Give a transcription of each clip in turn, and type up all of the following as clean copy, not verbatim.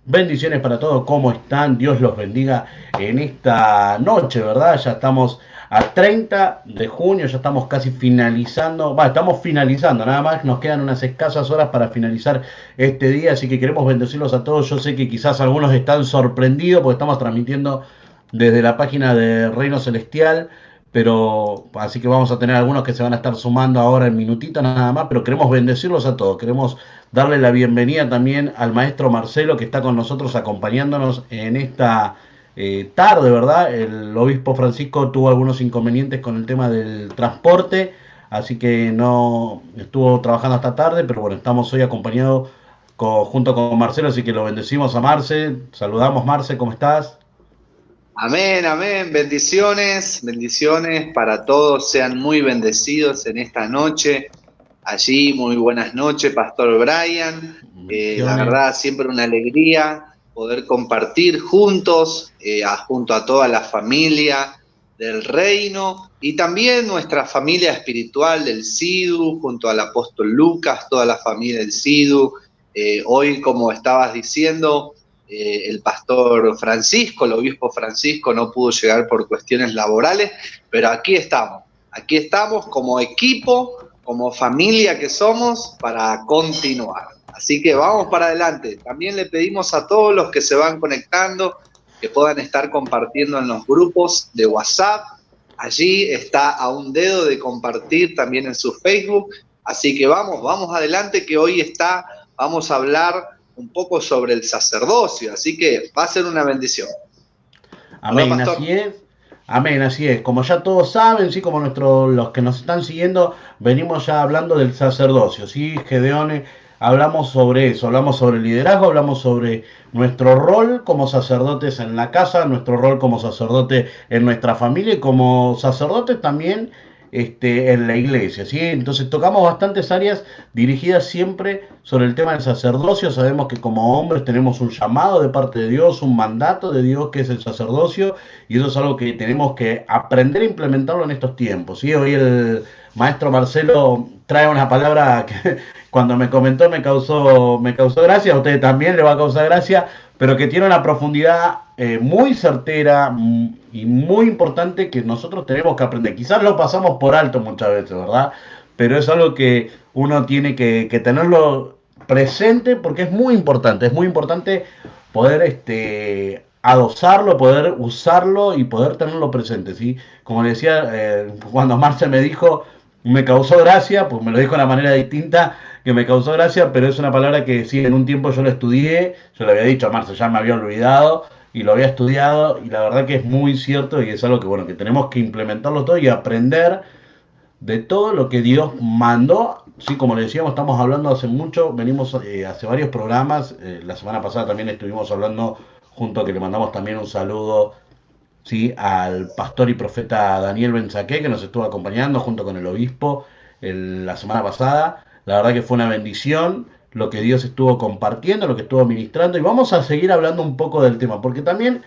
Bendiciones para todos, ¿cómo están? Dios los bendiga en esta noche, ¿verdad? Ya estamos a 30 de junio, ya estamos casi finalizando, estamos finalizando, nada más nos quedan unas escasas horas para finalizar este día, así que queremos bendecirlos a todos. Yo sé que quizás algunos están sorprendidos porque estamos transmitiendo desde la página de Reino Celestial, pero así que vamos a tener algunos que se van a estar sumando ahora en minutitos nada más, pero queremos bendecirlos a todos, queremos darle la bienvenida también al maestro Marcelo que está con nosotros acompañándonos en esta tarde, ¿verdad? El obispo Francisco tuvo algunos inconvenientes con el tema del transporte, así que no estuvo trabajando hasta tarde, pero bueno, estamos hoy acompañados junto con Marcelo, así que lo bendecimos a Marce, saludamos Marce, ¿cómo estás? Amén, amén. Bendiciones, bendiciones para todos. Sean muy bendecidos en esta noche. Allí, muy buenas noches, Pastor Brian. La Bendiciones. verdad, siempre una alegría poder compartir juntos, junto a toda la familia del reino y también nuestra familia espiritual del SIDU, junto al apóstol Lucas, toda la familia del SIDU. Hoy, como estabas diciendo, el pastor Francisco, el obispo Francisco, no pudo llegar por cuestiones laborales, pero aquí estamos como equipo, como familia que somos, para continuar. Así que vamos para adelante. También le pedimos a todos los que se van conectando que puedan estar compartiendo en los grupos de WhatsApp. Allí está a un dedo de compartir también en su Facebook. Así que vamos adelante, que vamos a hablar un poco sobre el sacerdocio, así que va a ser una bendición. ¿Verdad, Amén, pastor? así es. Amén, así es. Como ya todos saben, sí, como los que nos están siguiendo, venimos ya hablando del sacerdocio, sí, Gedeón, hablamos sobre eso, hablamos sobre el liderazgo, hablamos sobre nuestro rol como sacerdotes en la casa, nuestro rol como sacerdote en nuestra familia y como sacerdotes también en la iglesia, ¿sí? Entonces tocamos bastantes áreas dirigidas siempre sobre el tema del sacerdocio. Sabemos que como hombres tenemos un llamado de parte de Dios, un mandato de Dios que es el sacerdocio, y eso es algo que tenemos que aprender a implementarlo en estos tiempos, ¿sí? Hoy el maestro Marcelo trae una palabra que cuando me comentó me causó gracia, a usted también le va a causar gracia, pero que tiene una profundidad muy certera y muy importante que nosotros tenemos que aprender. Quizás lo pasamos por alto muchas veces, ¿verdad? Pero es algo que uno tiene que tenerlo presente porque es muy importante poder adosarlo, poder usarlo y poder tenerlo presente, ¿sí? Como le decía, cuando Marcia me dijo, me causó gracia, pues me lo dijo de una manera distinta, que me causó gracia, pero es una palabra que sí, en un tiempo yo la estudié, yo le había dicho a Marcia, ya me había olvidado, y lo había estudiado, y la verdad que es muy cierto, y es algo que, bueno, que tenemos que implementarlo todo y aprender de todo lo que Dios mandó. Sí, como le decíamos, estamos hablando hace mucho, venimos hace varios programas, la semana pasada también estuvimos hablando junto a que le mandamos también un saludo, sí, al pastor y profeta Daniel Benzaqué, que nos estuvo acompañando junto con el obispo la semana pasada. La verdad que fue una bendición lo que Dios estuvo compartiendo, lo que estuvo ministrando, y vamos a seguir hablando un poco del tema, porque también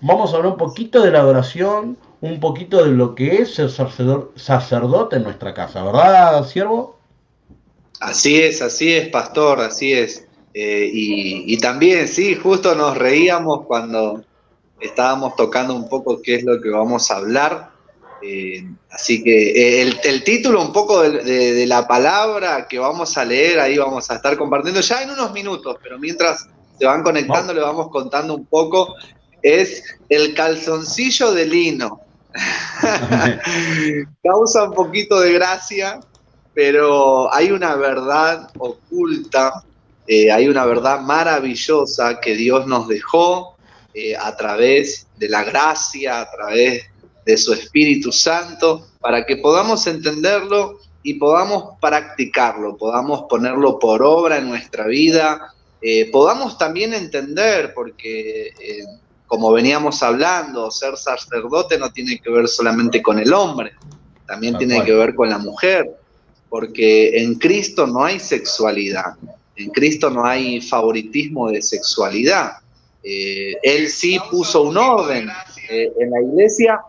vamos a hablar un poquito de la adoración, un poquito de lo que es ser sacerdote en nuestra casa, ¿verdad, siervo? Así es, pastor, así es. Y también, sí, justo nos reíamos cuando estábamos tocando un poco qué es lo que vamos a hablar. Así que el título un poco de la palabra que vamos a leer, ahí vamos a estar compartiendo ya en unos minutos, pero mientras se van conectando No. le vamos contando un poco, es el calzoncillo de lino. Amén. Causa un poquito de gracia, pero hay una verdad oculta, hay una verdad maravillosa que Dios nos dejó a través de la gracia, a través de su Espíritu Santo, para que podamos entenderlo y podamos practicarlo, podamos ponerlo por obra en nuestra vida, podamos también entender, porque como veníamos hablando, ser sacerdote no tiene que ver solamente con el hombre, también Tal tiene que cual. ver con la mujer, porque en Cristo no hay sexualidad, en Cristo no hay favoritismo de sexualidad. Él sí puso un orden en la iglesia,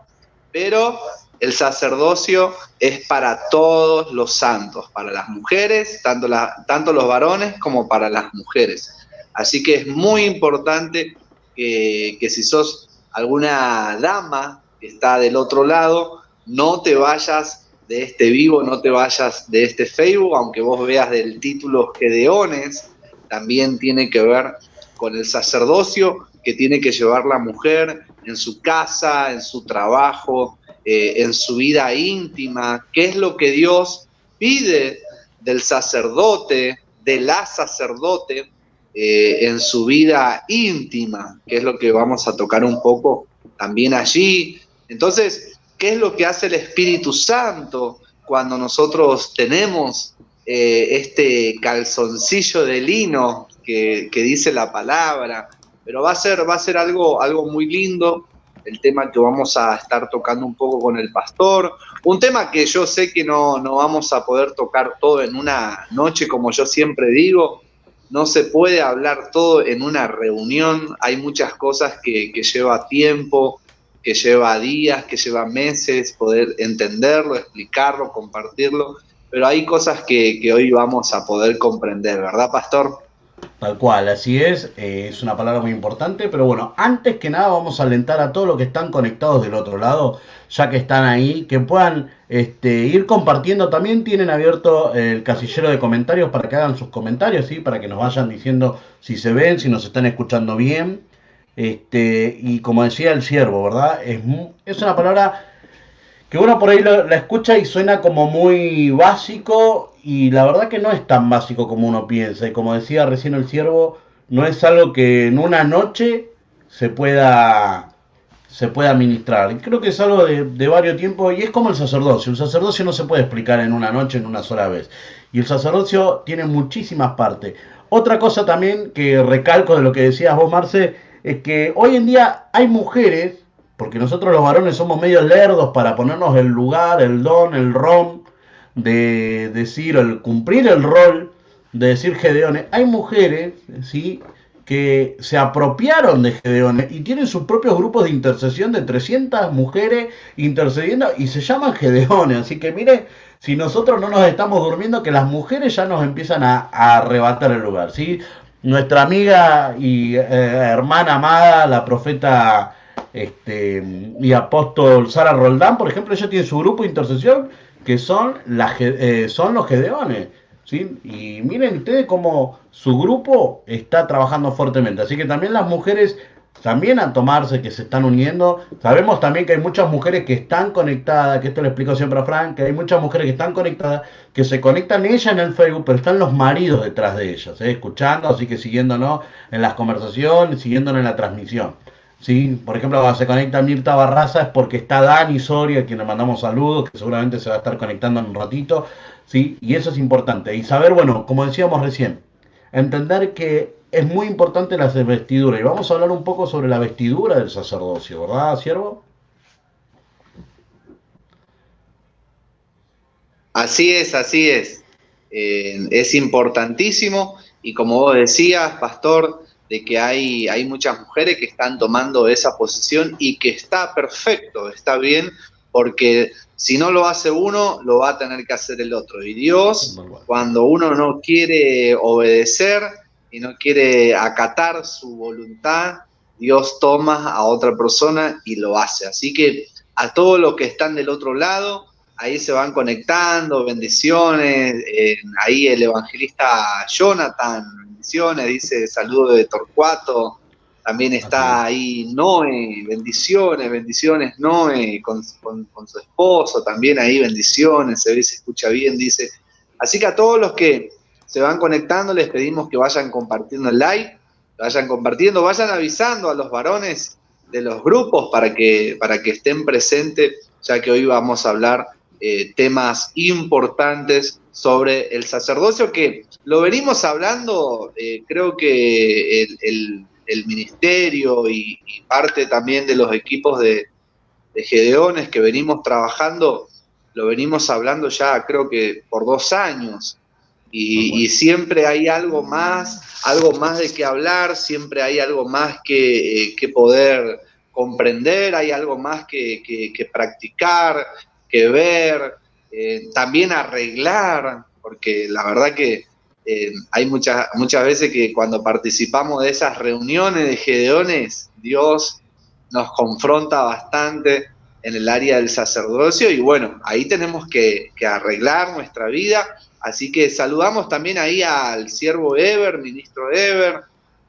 pero el sacerdocio es para todos los santos, para las mujeres, tanto los varones como para las mujeres. Así que es muy importante que si sos alguna dama que está del otro lado, no te vayas de este vivo, no te vayas de este Facebook, aunque vos veas del título Gedeones, también tiene que ver con el sacerdocio que tiene que llevar la mujer en su casa, en su trabajo, en su vida íntima, qué es lo que Dios pide del sacerdote, de la sacerdote, en su vida íntima, que es lo que vamos a tocar un poco también allí. Entonces, ¿qué es lo que hace el Espíritu Santo cuando nosotros tenemos este calzoncillo de lino que dice la palabra? Pero va a ser algo muy lindo, el tema que vamos a estar tocando un poco con el pastor, un tema que yo sé que no vamos a poder tocar todo en una noche, como yo siempre digo. No se puede hablar todo en una reunión, hay muchas cosas que lleva tiempo, que lleva días, que lleva meses, poder entenderlo, explicarlo, compartirlo, pero hay cosas que hoy vamos a poder comprender, ¿verdad, pastor? Tal cual, así es una palabra muy importante, pero bueno, antes que nada vamos a alentar a todos los que están conectados del otro lado, ya que están ahí, que puedan ir compartiendo. También tienen abierto el casillero de comentarios para que hagan sus comentarios, ¿sí? Para que nos vayan diciendo si se ven, si nos están escuchando bien. Y como decía el siervo, ¿verdad? Es una palabra que uno por ahí la escucha y suena como muy básico, y la verdad que no es tan básico como uno piensa. Y como decía recién el siervo, no es algo que en una noche se pueda se pueda administrar. Y creo que es algo de varios tiempos, y es como el sacerdocio. El sacerdocio no se puede explicar en una noche, en una sola vez. Y el sacerdocio tiene muchísimas partes. Otra cosa también que recalco de lo que decías vos, Marce, es que hoy en día hay mujeres, porque nosotros los varones somos medio lerdos para ponernos el lugar, el don, el ron, de decir, el cumplir el rol, de decir Gedeones. Hay mujeres, ¿sí?, que se apropiaron de Gedeones y tienen sus propios grupos de intercesión de 300 mujeres intercediendo y se llaman Gedeones. Así que mire, si nosotros no nos estamos durmiendo, que las mujeres ya nos empiezan a arrebatar el lugar, ¿sí? Nuestra amiga y hermana amada, la profeta y apóstol Sara Roldán, por ejemplo, ella tiene su grupo de intercesión que son los Gedeones. ¿Sí? Y miren ustedes cómo su grupo está trabajando fuertemente. Así que también las mujeres, también a tomarse, que se están uniendo. Sabemos también que hay muchas mujeres que están conectadas, que esto le explico siempre a Frank, que hay muchas mujeres que están conectadas, que se conectan ellas en el Facebook, pero están los maridos detrás de ellas, escuchando, así que siguiéndonos en las conversaciones, siguiéndonos en la transmisión. ¿Sí? Por ejemplo, cuando se conecta Mirta Barraza es porque está Dani Soria, a quien le mandamos saludos, que seguramente se va a estar conectando en un ratito. ¿Sí? Y eso es importante. Y saber, bueno, como decíamos recién, entender que es muy importante la vestidura. Y vamos a hablar un poco sobre la vestidura del sacerdocio, ¿verdad, siervo? Así es, así es. Es importantísimo y como vos decías, pastor, de que hay muchas mujeres que están tomando esa posición y que está perfecto, está bien, porque si no lo hace uno, lo va a tener que hacer el otro. Y Dios, cuando uno no quiere obedecer y no quiere acatar su voluntad, Dios toma a otra persona y lo hace. Así que a todos los que están del otro lado, ahí se van conectando, bendiciones, ahí el evangelista Jonathan, bendiciones, dice saludo de Torcuato, también está ahí Noé, bendiciones, bendiciones Noé, con su esposo, también ahí bendiciones, se ve, se escucha bien, dice. Así que a todos los que se van conectando les pedimos que vayan compartiendo el like, vayan compartiendo, vayan avisando a los varones de los grupos para que estén presentes, ya que hoy vamos a hablar temas importantes sobre el sacerdocio, que lo venimos hablando, creo que el ministerio y parte también de los equipos de Gedeones que venimos trabajando, lo venimos hablando ya creo que por 2 años, y siempre hay algo más de qué hablar, siempre hay algo más que poder comprender, hay algo más que practicar, que ver, también arreglar, porque la verdad que Hay muchas veces que cuando participamos de esas reuniones de Gedeones, Dios nos confronta bastante en el área del sacerdocio y bueno, ahí tenemos que arreglar nuestra vida. Así que saludamos también ahí al siervo Ever, ministro Ever,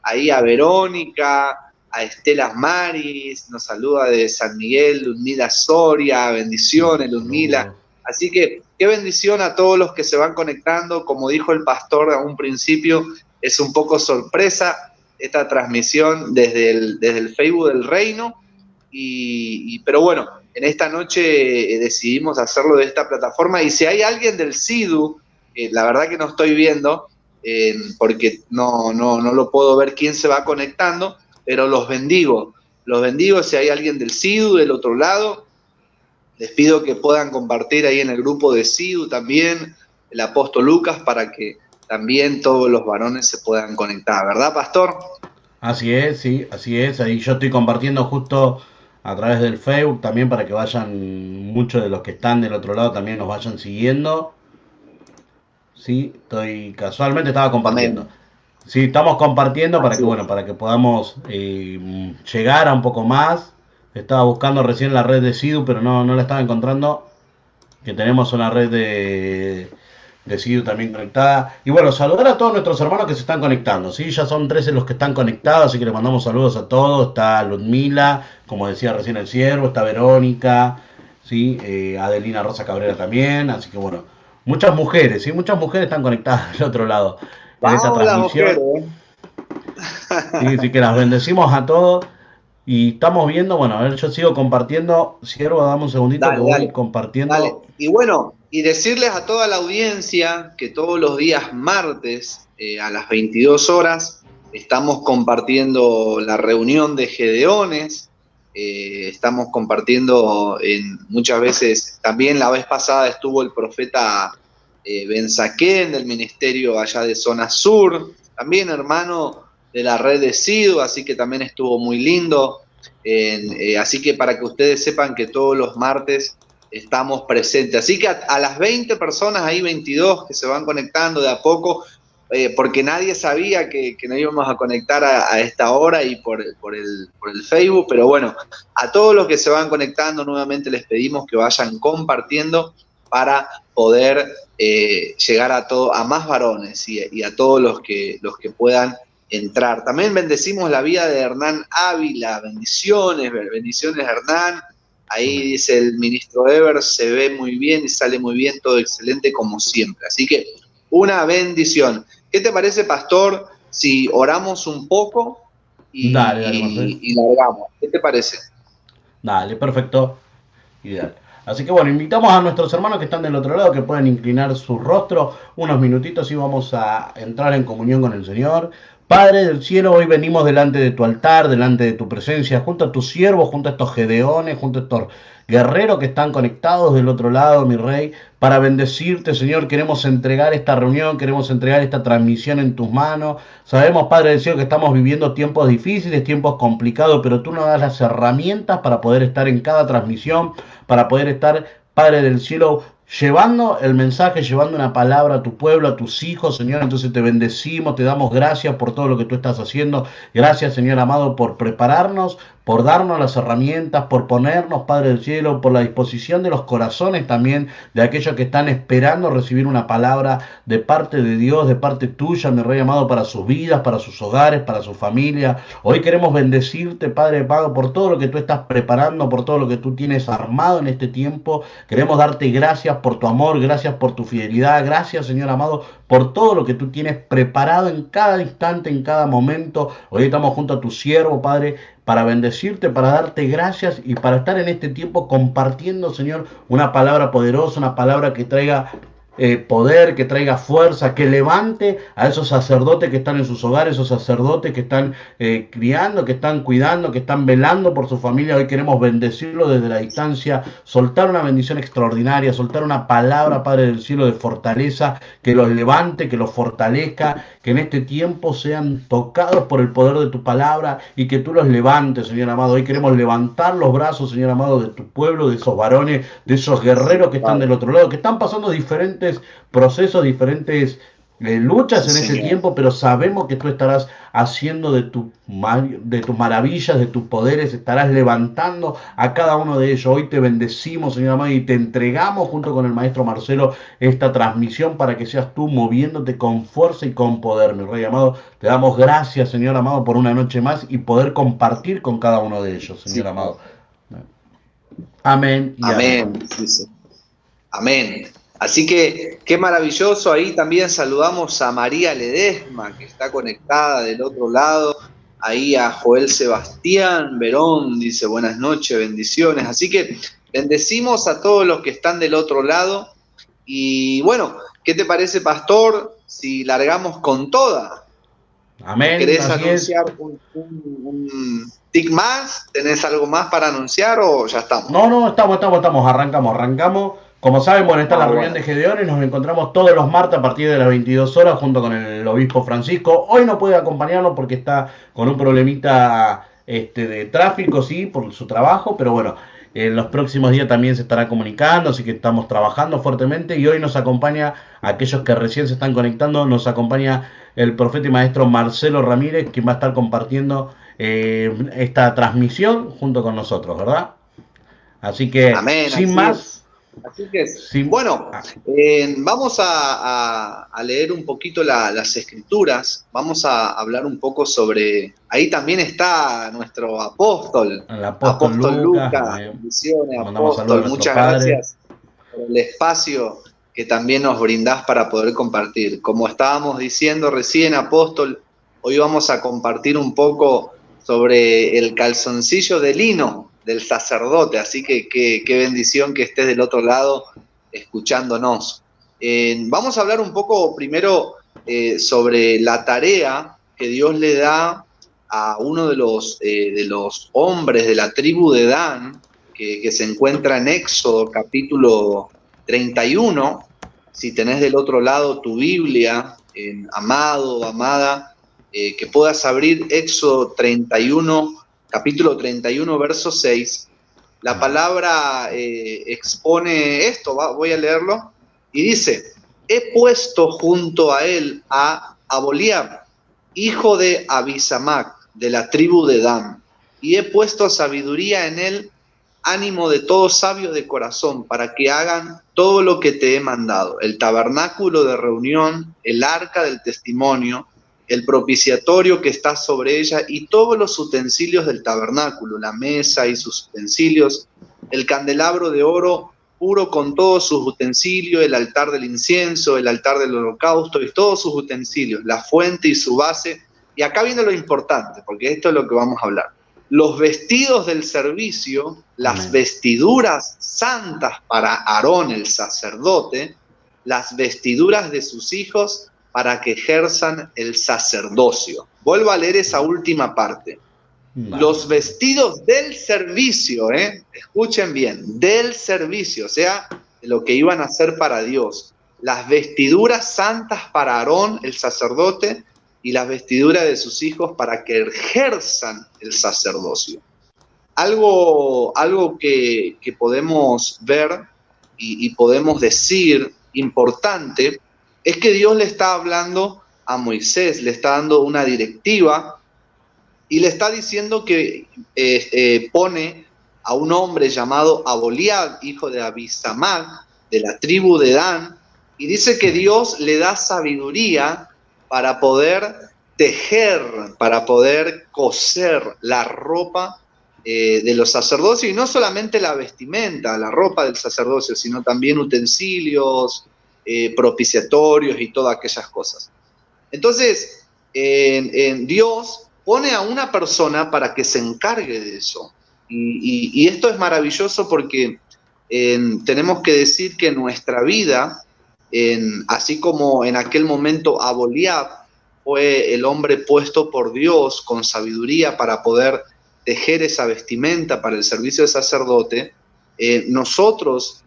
ahí a Verónica, a Estela Maris, nos saluda de San Miguel, Ludmila Soria, bendiciones Ludmila. Así que qué bendición a todos los que se van conectando. Como dijo el pastor a un principio, es un poco sorpresa esta transmisión desde el Facebook del Reino, pero bueno, en esta noche decidimos hacerlo de esta plataforma, y si hay alguien del SIDU, la verdad que no estoy viendo, porque no lo puedo ver quién se va conectando, pero los bendigo, si hay alguien del SIDU del otro lado, les pido que puedan compartir ahí en el grupo de SIDU también, el apóstol Lucas, para que también todos los varones se puedan conectar, ¿verdad, pastor? Así es, sí, así es. Ahí yo estoy compartiendo justo a través del Facebook también para que vayan, muchos de los que están del otro lado también nos vayan siguiendo. Sí, casualmente estaba compartiendo. Amén. Sí, estamos compartiendo para Así que, es. bueno, para que podamos llegar a un poco más. Estaba buscando recién la red de SIDU, pero no la estaba encontrando. Que tenemos una red de SIDU también conectada. Y bueno, saludar a todos nuestros hermanos que se están conectando, ¿sí? Ya son 13 los que están conectados, así que les mandamos saludos a todos. Está Ludmila, como decía recién el siervo, está Verónica, ¿sí? Adelina Rosa Cabrera también, así que bueno, muchas mujeres, ¿sí? Muchas mujeres están conectadas del otro lado en esta Vamos las transmisión. mujeres. Sí, así que las bendecimos a todos. Y estamos viendo, bueno, a ver, yo sigo compartiendo. Siervo, dame un segundito que Dale, voy dale, dale. compartiendo. Y bueno, y decirles a toda la audiencia que todos los días martes a las 22 horas estamos compartiendo la reunión de Gedeones, estamos compartiendo muchas veces, también la vez pasada estuvo el profeta Ben Saquén del ministerio allá de Zona Sur, también hermano de la red de SIDU, así que también estuvo muy lindo. Así que para que ustedes sepan que todos los martes estamos presentes. Así que a las 20 personas, ahí 22 que se van conectando de a poco, porque nadie sabía que nos íbamos a conectar a esta hora y por el Facebook, pero bueno, a todos los que se van conectando nuevamente les pedimos que vayan compartiendo para poder llegar a más varones y a todos los que puedan entrar. También bendecimos la vida de Hernán Ávila, bendiciones Hernán. Ahí dice el ministro Ever, se ve muy bien y sale muy bien, todo excelente como siempre. Así que una bendición. ¿Qué te parece, pastor, si oramos un poco Dale, Marcelo. y largamos? ¿Qué te parece? Dale, perfecto. Ideal. Así que bueno, invitamos a nuestros hermanos que están del otro lado que pueden inclinar su rostro unos minutitos y vamos a entrar en comunión con el Señor. Padre del cielo, hoy venimos delante de tu altar, delante de tu presencia, junto a tus siervos, junto a estos gedeones, junto a estos guerreros que están conectados del otro lado, mi rey, para bendecirte, Señor. Queremos entregar esta reunión, queremos entregar esta transmisión en tus manos. Sabemos, Padre del cielo, que estamos viviendo tiempos difíciles, tiempos complicados, pero tú nos das las herramientas para poder estar en cada transmisión, para poder estar, Padre del cielo, llevando el mensaje, llevando una palabra a tu pueblo, a tus hijos, Señor. Entonces te bendecimos, te damos gracias por todo lo que tú estás haciendo. Gracias, Señor amado, por prepararnos, por darnos las herramientas, por ponernos, Padre del cielo, por la disposición de los corazones también de aquellos que están esperando recibir una palabra de parte de Dios, de parte tuya, mi Rey amado, para sus vidas, para sus hogares, para su familia. Hoy queremos bendecirte, Padre Pago, por todo lo que tú estás preparando, por todo lo que tú tienes armado en este tiempo. Queremos darte gracias por tu amor, gracias por tu fidelidad, gracias, Señor amado, por todo lo que tú tienes preparado en cada instante, en cada momento. Hoy estamos junto a tu siervo, Padre, para bendecirte, para darte gracias y para estar en este tiempo compartiendo, Señor, una palabra poderosa, una palabra que traiga poder, que traiga fuerza, que levante a esos sacerdotes que están en sus hogares, esos sacerdotes que están criando, que están cuidando, que están velando por su familia. Hoy queremos bendecirlo desde la distancia, soltar una bendición extraordinaria, soltar una palabra, Padre del cielo, de fortaleza, que los levante, que los fortalezca, que en este tiempo sean tocados por el poder de tu palabra y que tú los levantes, Señor amado. Hoy queremos levantar los brazos, Señor amado, de tu pueblo, de esos varones, de esos guerreros que están del otro lado, que están pasando diferentes procesos, diferentes luchas Sí, en ese Señor. tiempo, pero sabemos que tú estarás haciendo de tus maravillas, de tus poderes, estarás levantando a cada uno de ellos. Hoy te bendecimos, Señor amado, y te entregamos junto con el maestro Marcelo esta transmisión para que seas tú moviéndote con fuerza y con poder, mi Rey amado. Te damos gracias, Señor amado, por una noche más y poder compartir con cada uno de ellos, Sí, Señor amado. Amén y amén. amén. Sí, sí. Amén. Así que qué maravilloso. Ahí también saludamos a María Ledesma, que está conectada del otro lado. Ahí a Joel Sebastián Verón dice buenas noches, bendiciones. Así que bendecimos a todos los que están del otro lado. Y bueno, ¿qué te parece, pastor, si largamos con toda? Amén, ¿Querés así es. anunciar un tic más? ¿Tenés algo más para anunciar o ya estamos? No, no, estamos, arrancamos. Como saben, bueno, está la Ah, reunión de bueno. Gedeón y nos encontramos todos los martes a partir de las 22 horas junto con el obispo Francisco. Hoy no puede acompañarnos porque está con un problemita de tráfico, sí, por su trabajo, pero bueno, en los próximos días también se estará comunicando, así que estamos trabajando fuertemente y hoy nos acompaña, aquellos que recién se están conectando, nos acompaña el profeta y maestro Marcelo Ramírez, quien va a estar compartiendo esta transmisión junto con nosotros, ¿verdad? Así que, Amén, sin así es. más, Así que es. sin... Bueno, ah, vamos a leer un poquito las escrituras, vamos a hablar un poco sobre, ahí también está nuestro apóstol, el apóstol apóstol Lucas, Lucas, amén. bendiciones, Le mandamos saludos a apóstol, nuestro muchas Padre. gracias por el espacio que también nos brindás para poder compartir. Como estábamos diciendo recién, apóstol, hoy vamos a compartir un poco sobre el calzoncillo de lino del sacerdote, así que qué bendición que estés del otro lado escuchándonos. Vamos a hablar un poco primero sobre la tarea que Dios le da a uno de los hombres de la tribu de Dan, que se encuentra en Éxodo capítulo 31. Si tenés del otro lado tu Biblia, amado o amada, que puedas abrir Éxodo 31, capítulo 31, verso 6. La Amén. palabra expone esto, voy a leerlo, y dice, he puesto junto a él a Aboliab, hijo de Abisamac, de la tribu de Dan, y he puesto sabiduría en él, ánimo de todo sabio de corazón, para que hagan todo lo que te he mandado, el tabernáculo de reunión, el arca del testimonio, el propiciatorio que está sobre ella y todos los utensilios del tabernáculo, la mesa y sus utensilios, el candelabro de oro puro con todos sus utensilios, el altar del incienso, el altar del holocausto y todos sus utensilios, la fuente y su base. Y acá viene lo importante, porque esto es lo que vamos a hablar. Los vestidos del servicio, las Amén. vestiduras santas para Aarón el sacerdote, las vestiduras de sus hijos para que ejerzan el sacerdocio. Vuelvo a leer esa última parte. Vale. Los vestidos del servicio, escuchen bien, del servicio, o sea, de lo que iban a hacer para Dios. Las vestiduras santas para Aarón, el sacerdote, y las vestiduras de sus hijos para que ejerzan el sacerdocio. Algo que podemos ver y podemos decir importante es que Dios le está hablando a Moisés, le está dando una directiva y le está diciendo que pone a un hombre llamado Aboliab, hijo de Abisamac, de la tribu de Dan, y dice que Dios le da sabiduría para poder tejer, para poder coser la ropa de los sacerdocios, y no solamente la vestimenta, la ropa del sacerdocio, sino también utensilios, propiciatorios y todas aquellas cosas. Entonces, en Dios pone a una persona para que se encargue de eso. Y esto es maravilloso porque tenemos que decir que nuestra vida, así como en aquel momento Aboliab fue el hombre puesto por Dios con sabiduría para poder tejer esa vestimenta para el servicio de sacerdote, nosotros,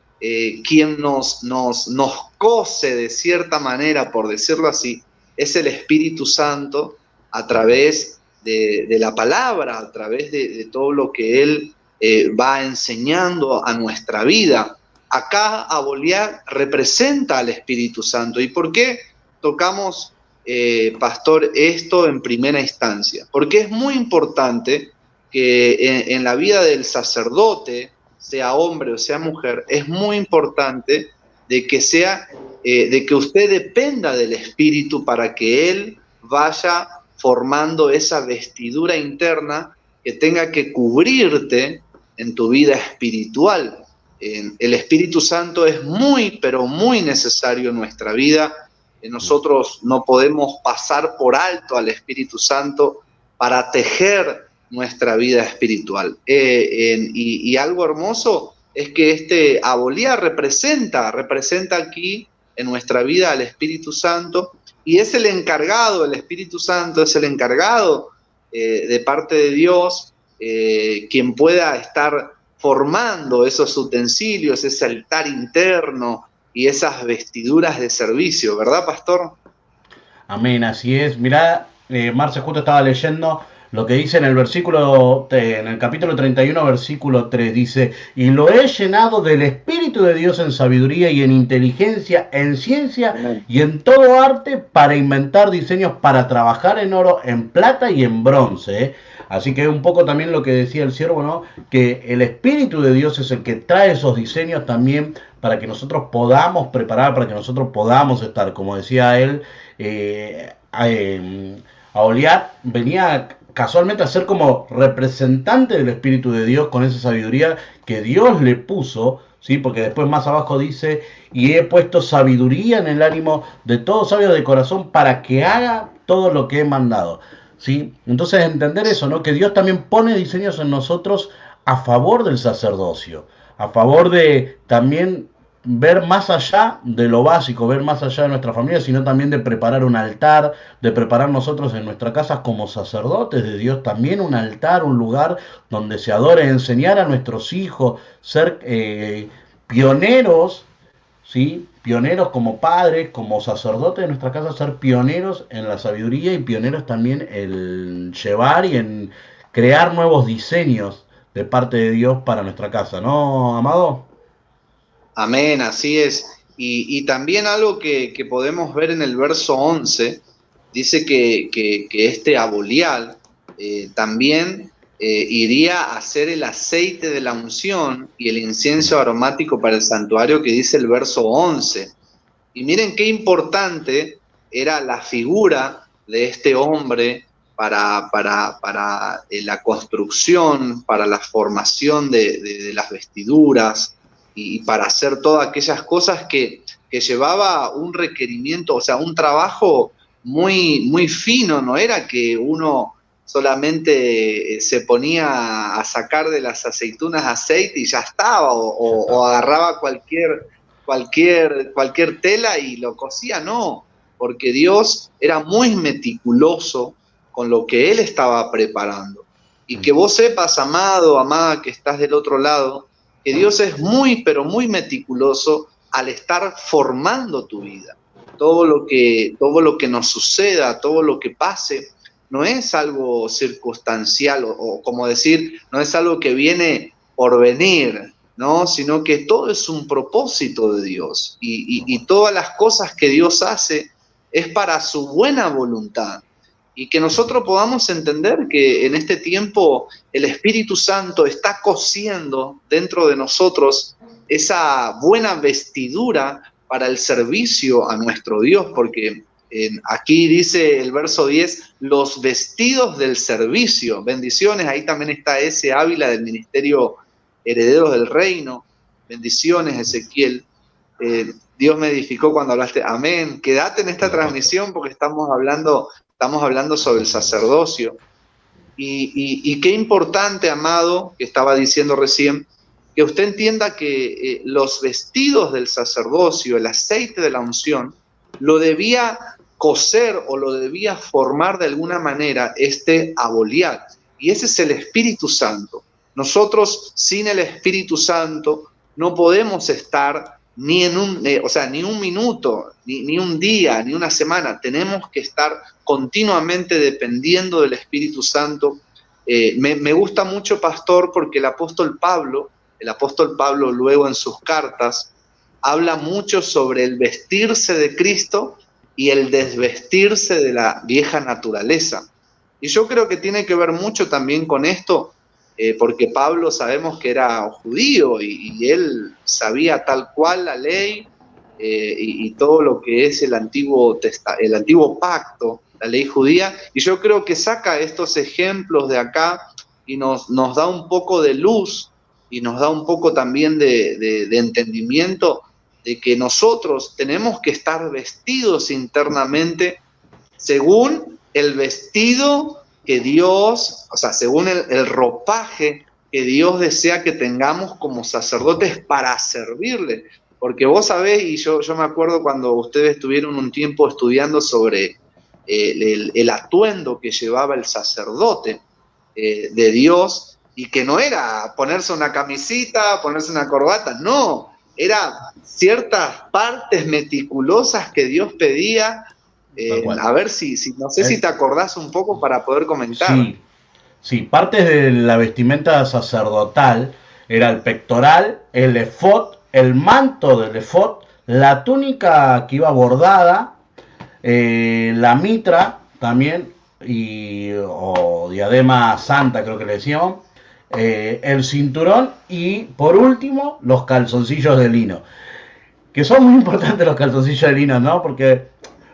quien nos cose de cierta manera, por decirlo así, es el Espíritu Santo a través de la palabra, a través de todo lo que Él va enseñando a nuestra vida. Acá Aboliab representa al Espíritu Santo. ¿Y por qué? tocamos, pastor, esto en primera instancia? Porque es muy importante que en la vida del sacerdote, sea hombre o sea mujer, es muy importante de que de que usted dependa del Espíritu para que Él vaya formando esa vestidura interna que tenga que cubrirte en tu vida espiritual. El Espíritu Santo es muy, pero muy necesario en nuestra vida. Nosotros no podemos pasar por alto al Espíritu Santo para tejer nuestra vida espiritual. Y algo hermoso es que este Abolía representa aquí en nuestra vida al Espíritu Santo, y es el encargado, el Espíritu Santo es el encargado de parte de Dios, quien pueda estar formando esos utensilios, ese altar interno y esas vestiduras de servicio, ¿verdad, pastor? Amén, así es. Mirá, Marce justo estaba leyendo lo que dice en el versículo, en el capítulo 31, versículo 3, dice, y lo he llenado del Espíritu de Dios en sabiduría y en inteligencia, en ciencia Amén. y en todo arte para inventar diseños para trabajar en oro, en plata y en bronce. Así que un poco también lo que decía el siervo, ¿no? Que el Espíritu de Dios es el que trae esos diseños también para que nosotros podamos preparar, para que nosotros podamos estar, como decía él, eh, Aholiab venía casualmente a ser como representante del Espíritu de Dios con esa sabiduría que Dios le puso, ¿sí? Porque después más abajo dice, y he puesto sabiduría en el ánimo de todo sabio de corazón para que haga todo lo que he mandado, ¿sí? Entonces entender eso, ¿no? Que Dios también pone diseños en nosotros a favor del sacerdocio, a favor de también ver más allá de lo básico, ver más allá de nuestra familia, sino también de preparar un altar, de preparar nosotros en nuestra casa como sacerdotes de Dios también un altar, un lugar donde se adore, enseñar a nuestros hijos, ser pioneros, ¿sí? Pioneros como padres, como sacerdotes de nuestra casa, ser pioneros en la sabiduría y pioneros también en llevar y en crear nuevos diseños de parte de Dios para nuestra casa, ¿no, amado? Amén, así es. Y también algo que podemos ver en el verso 11, dice que este Abolial también iría a hacer el aceite de la unción y el incienso aromático para el santuario, que dice el verso 11. Y miren qué importante era la figura de este hombre para la construcción, para la formación de las vestiduras y para hacer todas aquellas cosas que llevaba un requerimiento, o sea, un trabajo muy, muy fino. No era que uno solamente se ponía a sacar de las aceitunas aceite y ya estaba, o agarraba cualquier tela y lo cosía, no, porque Dios era muy meticuloso con lo que Él estaba preparando. Y que vos sepas, amado, amada, que estás del otro lado, que Dios es muy, pero muy meticuloso al estar formando tu vida. Todo lo que nos suceda, todo lo que pase, no es algo circunstancial o como decir, no es algo que viene por venir, ¿no? Sino que todo es un propósito de Dios y todas las cosas que Dios hace es para su buena voluntad. Y que nosotros podamos entender que en este tiempo el Espíritu Santo está cosiendo dentro de nosotros esa buena vestidura para el servicio a nuestro Dios, porque aquí dice el verso 10, los vestidos del servicio, bendiciones, ahí también está ese Ávila del Ministerio Herederos del Reino, bendiciones, Ezequiel. Dios me edificó cuando hablaste, amén. Quédate en esta transmisión porque estamos hablando sobre el sacerdocio. Y qué importante, amado, que estaba diciendo recién, que usted entienda que los vestidos del sacerdocio, el aceite de la unción, lo debía coser o lo debía formar de alguna manera este Aboliat. Y ese es el Espíritu Santo. Nosotros sin el Espíritu Santo no podemos estar ni en ni un minuto, ni un día, ni una semana. Tenemos que estar continuamente dependiendo del Espíritu Santo. Me gusta mucho, pastor, porque el apóstol Pablo luego en sus cartas habla mucho sobre el vestirse de Cristo y el desvestirse de la vieja naturaleza. Y yo creo que tiene que ver mucho también con esto, porque Pablo sabemos que era judío y él sabía tal cual la ley y todo lo que es el antiguo pacto, la ley judía, y yo creo que saca estos ejemplos de acá y nos da un poco de luz y nos da un poco también de entendimiento de que nosotros tenemos que estar vestidos internamente según el vestido que Dios, o sea, según el ropaje que Dios desea que tengamos como sacerdotes para servirle. Porque vos sabés, y yo me acuerdo cuando ustedes estuvieron un tiempo estudiando sobre el atuendo que llevaba el sacerdote de Dios, y que no era ponerse una camisita, ponerse una corbata, no, era ciertas partes meticulosas que Dios pedía. A ver si no sé si te acordás un poco para poder comentar. Sí, sí, partes de la vestimenta sacerdotal era el pectoral, el efod, el manto del efod, la túnica que iba bordada, la mitra también, o diadema santa creo que le decíamos, el cinturón y por último los calzoncillos de lino, que son muy importantes los calzoncillos de lino, ¿no? Porque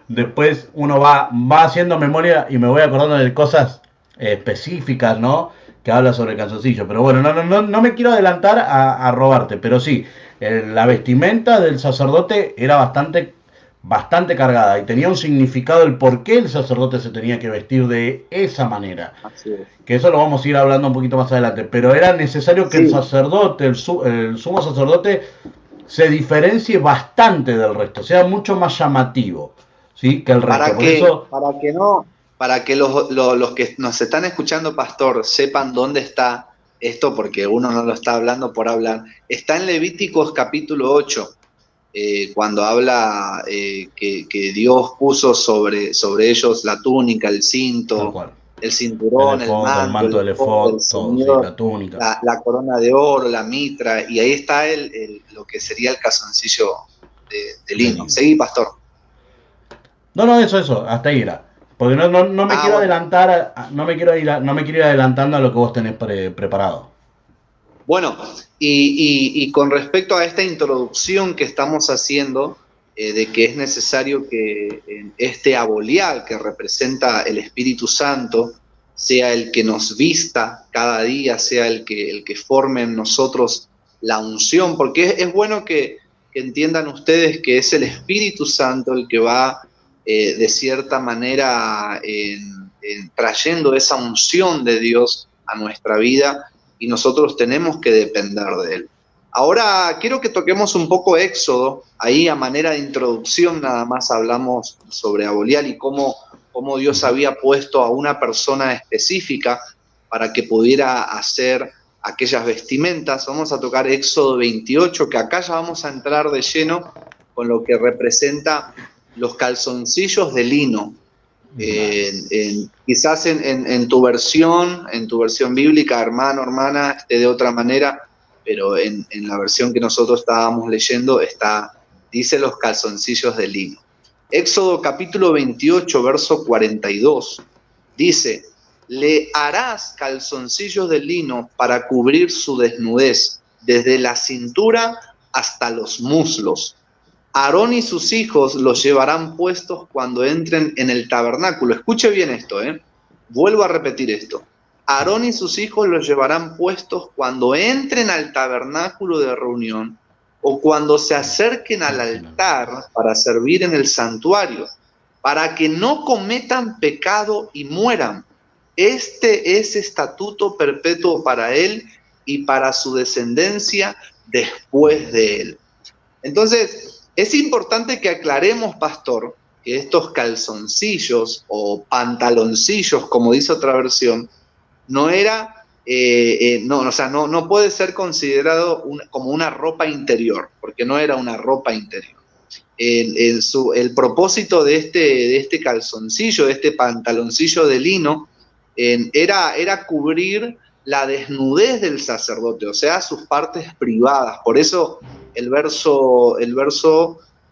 después uno va haciendo memoria y me voy acordando de cosas específicas, ¿no? Que habla sobre el calzoncillo. Pero bueno, no me quiero adelantar a robarte, pero sí, la vestimenta del sacerdote era bastante cargada y tenía un significado el por qué el sacerdote se tenía que vestir de esa manera. Así es. Que eso lo vamos a ir hablando un poquito más adelante. Pero era necesario que el sacerdote, el sumo sacerdote, se diferencie bastante del resto, sea mucho más llamativo, ¿sí? Que el resto. Para que los que nos están escuchando, Pastor, sepan dónde está esto, porque uno no lo está hablando por hablar. Está en Levíticos capítulo 8, cuando habla que Dios puso sobre ellos la túnica, el cinto, el cinturón, el manto, el efod, todo, sí, la túnica, la corona de oro, la mitra, y ahí está lo que sería el calzoncillo de lino. Seguí, Pastor. No, eso, hasta ahí era. Porque no me quiero adelantar, no me quiero ir adelantando a lo que vos tenés preparado. Bueno, y con respecto a esta introducción que estamos haciendo, de que es necesario que este abolial que representa el Espíritu Santo sea el que nos vista cada día, sea el que forme en nosotros la unción, porque es bueno que entiendan ustedes que es el Espíritu Santo el que va de cierta manera trayendo esa unción de Dios a nuestra vida, y nosotros tenemos que depender de Él. Ahora quiero que toquemos un poco Éxodo, ahí a manera de introducción nada más hablamos sobre Abolial y cómo Dios había puesto a una persona específica para que pudiera hacer aquellas vestimentas. Vamos a tocar Éxodo 28, que acá ya vamos a entrar de lleno con lo que representa los calzoncillos de lino. Quizás en tu versión bíblica, hermano, hermana, esté de otra manera, pero en la versión que nosotros estábamos leyendo dice los calzoncillos de lino. Éxodo capítulo 28, verso 42, dice: le harás calzoncillos de lino para cubrir su desnudez, desde la cintura hasta los muslos. Aarón y sus hijos los llevarán puestos cuando entren en el tabernáculo. Escuche bien esto, vuelvo a repetir esto. Aarón y sus hijos los llevarán puestos cuando entren al tabernáculo de reunión o cuando se acerquen al altar para servir en el santuario, para que no cometan pecado y mueran. Este es estatuto perpetuo para él y para su descendencia después de él. Entonces, es importante que aclaremos, Pastor, que estos calzoncillos o pantaloncillos, como dice otra versión, no era, no puede ser considerado como una ropa interior, porque no era una ropa interior. El propósito de este calzoncillo, de este pantaloncillo de lino, era cubrir la desnudez del sacerdote, o sea, sus partes privadas. Por eso el verso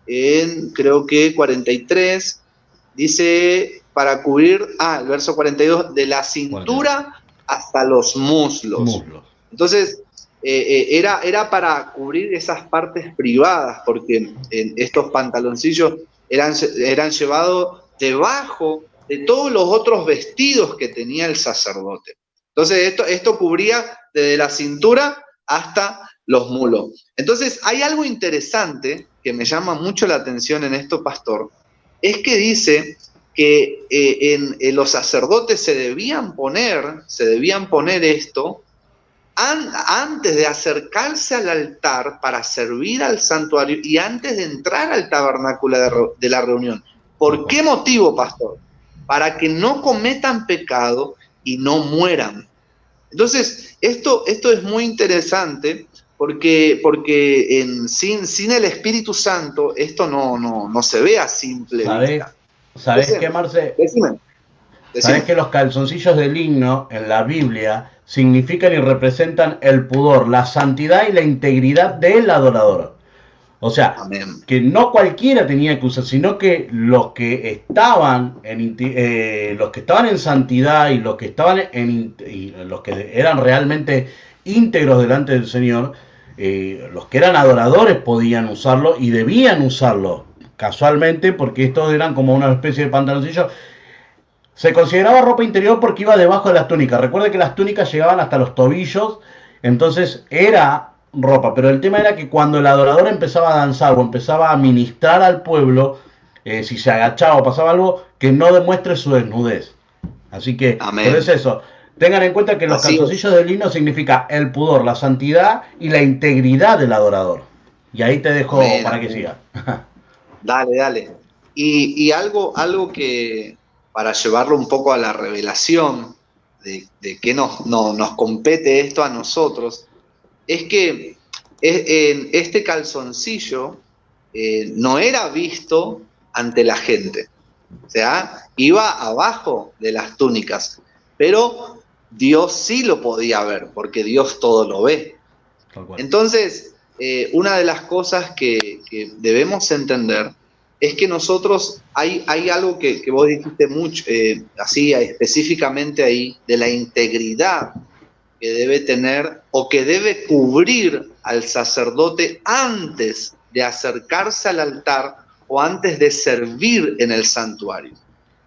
en creo que 43 dice para cubrir, el verso 42, de la 42. cintura hasta los muslos. Entonces, era para cubrir esas partes privadas, porque estos pantaloncillos eran llevados debajo de todos los otros vestidos que tenía el sacerdote. Entonces, esto cubría desde la cintura hasta los muslos. Entonces, hay algo interesante que me llama mucho la atención en esto, pastor, es que dice que en los sacerdotes se debían poner esto antes de acercarse al altar para servir al santuario y antes de entrar al tabernáculo de la reunión. ¿Por qué motivo, pastor? Para que no cometan pecado y no mueran. Entonces, esto es muy interesante porque sin el Espíritu Santo esto no se ve a simple vista. ¿Sabés qué, Marce? Decime. ¿Sabés que los calzoncillos de lino en la Biblia significan y representan el pudor, la santidad y la integridad del adorador? O sea, Amén. Que no cualquiera tenía que usar, sino que los que estaban en santidad y los que estaban los que eran realmente íntegros delante del Señor, los que eran adoradores podían usarlo y debían usarlo casualmente, porque estos eran como una especie de pantaloncillos. Se consideraba ropa interior porque iba debajo de las túnicas. Recuerde que las túnicas llegaban hasta los tobillos, entonces era ropa. Pero el tema era que cuando el adorador empezaba a danzar o empezaba a ministrar al pueblo, si se agachaba o pasaba algo, que no demuestre su desnudez. Así que, pero es eso. Tengan en cuenta que los calzoncillos de lino significa el pudor, la santidad y la integridad del adorador. Y ahí te dejo para que siga. Dale. Y algo que, para llevarlo un poco a la revelación de qué nos compete esto a nosotros, es que en este calzoncillo no era visto ante la gente. O sea, iba abajo de las túnicas, pero Dios sí lo podía ver, porque Dios todo lo ve. Entonces, una de las cosas que debemos entender es que nosotros, hay algo que vos dijiste mucho, así específicamente ahí, de la integridad que debe tener o que debe cubrir al sacerdote antes de acercarse al altar o antes de servir en el santuario.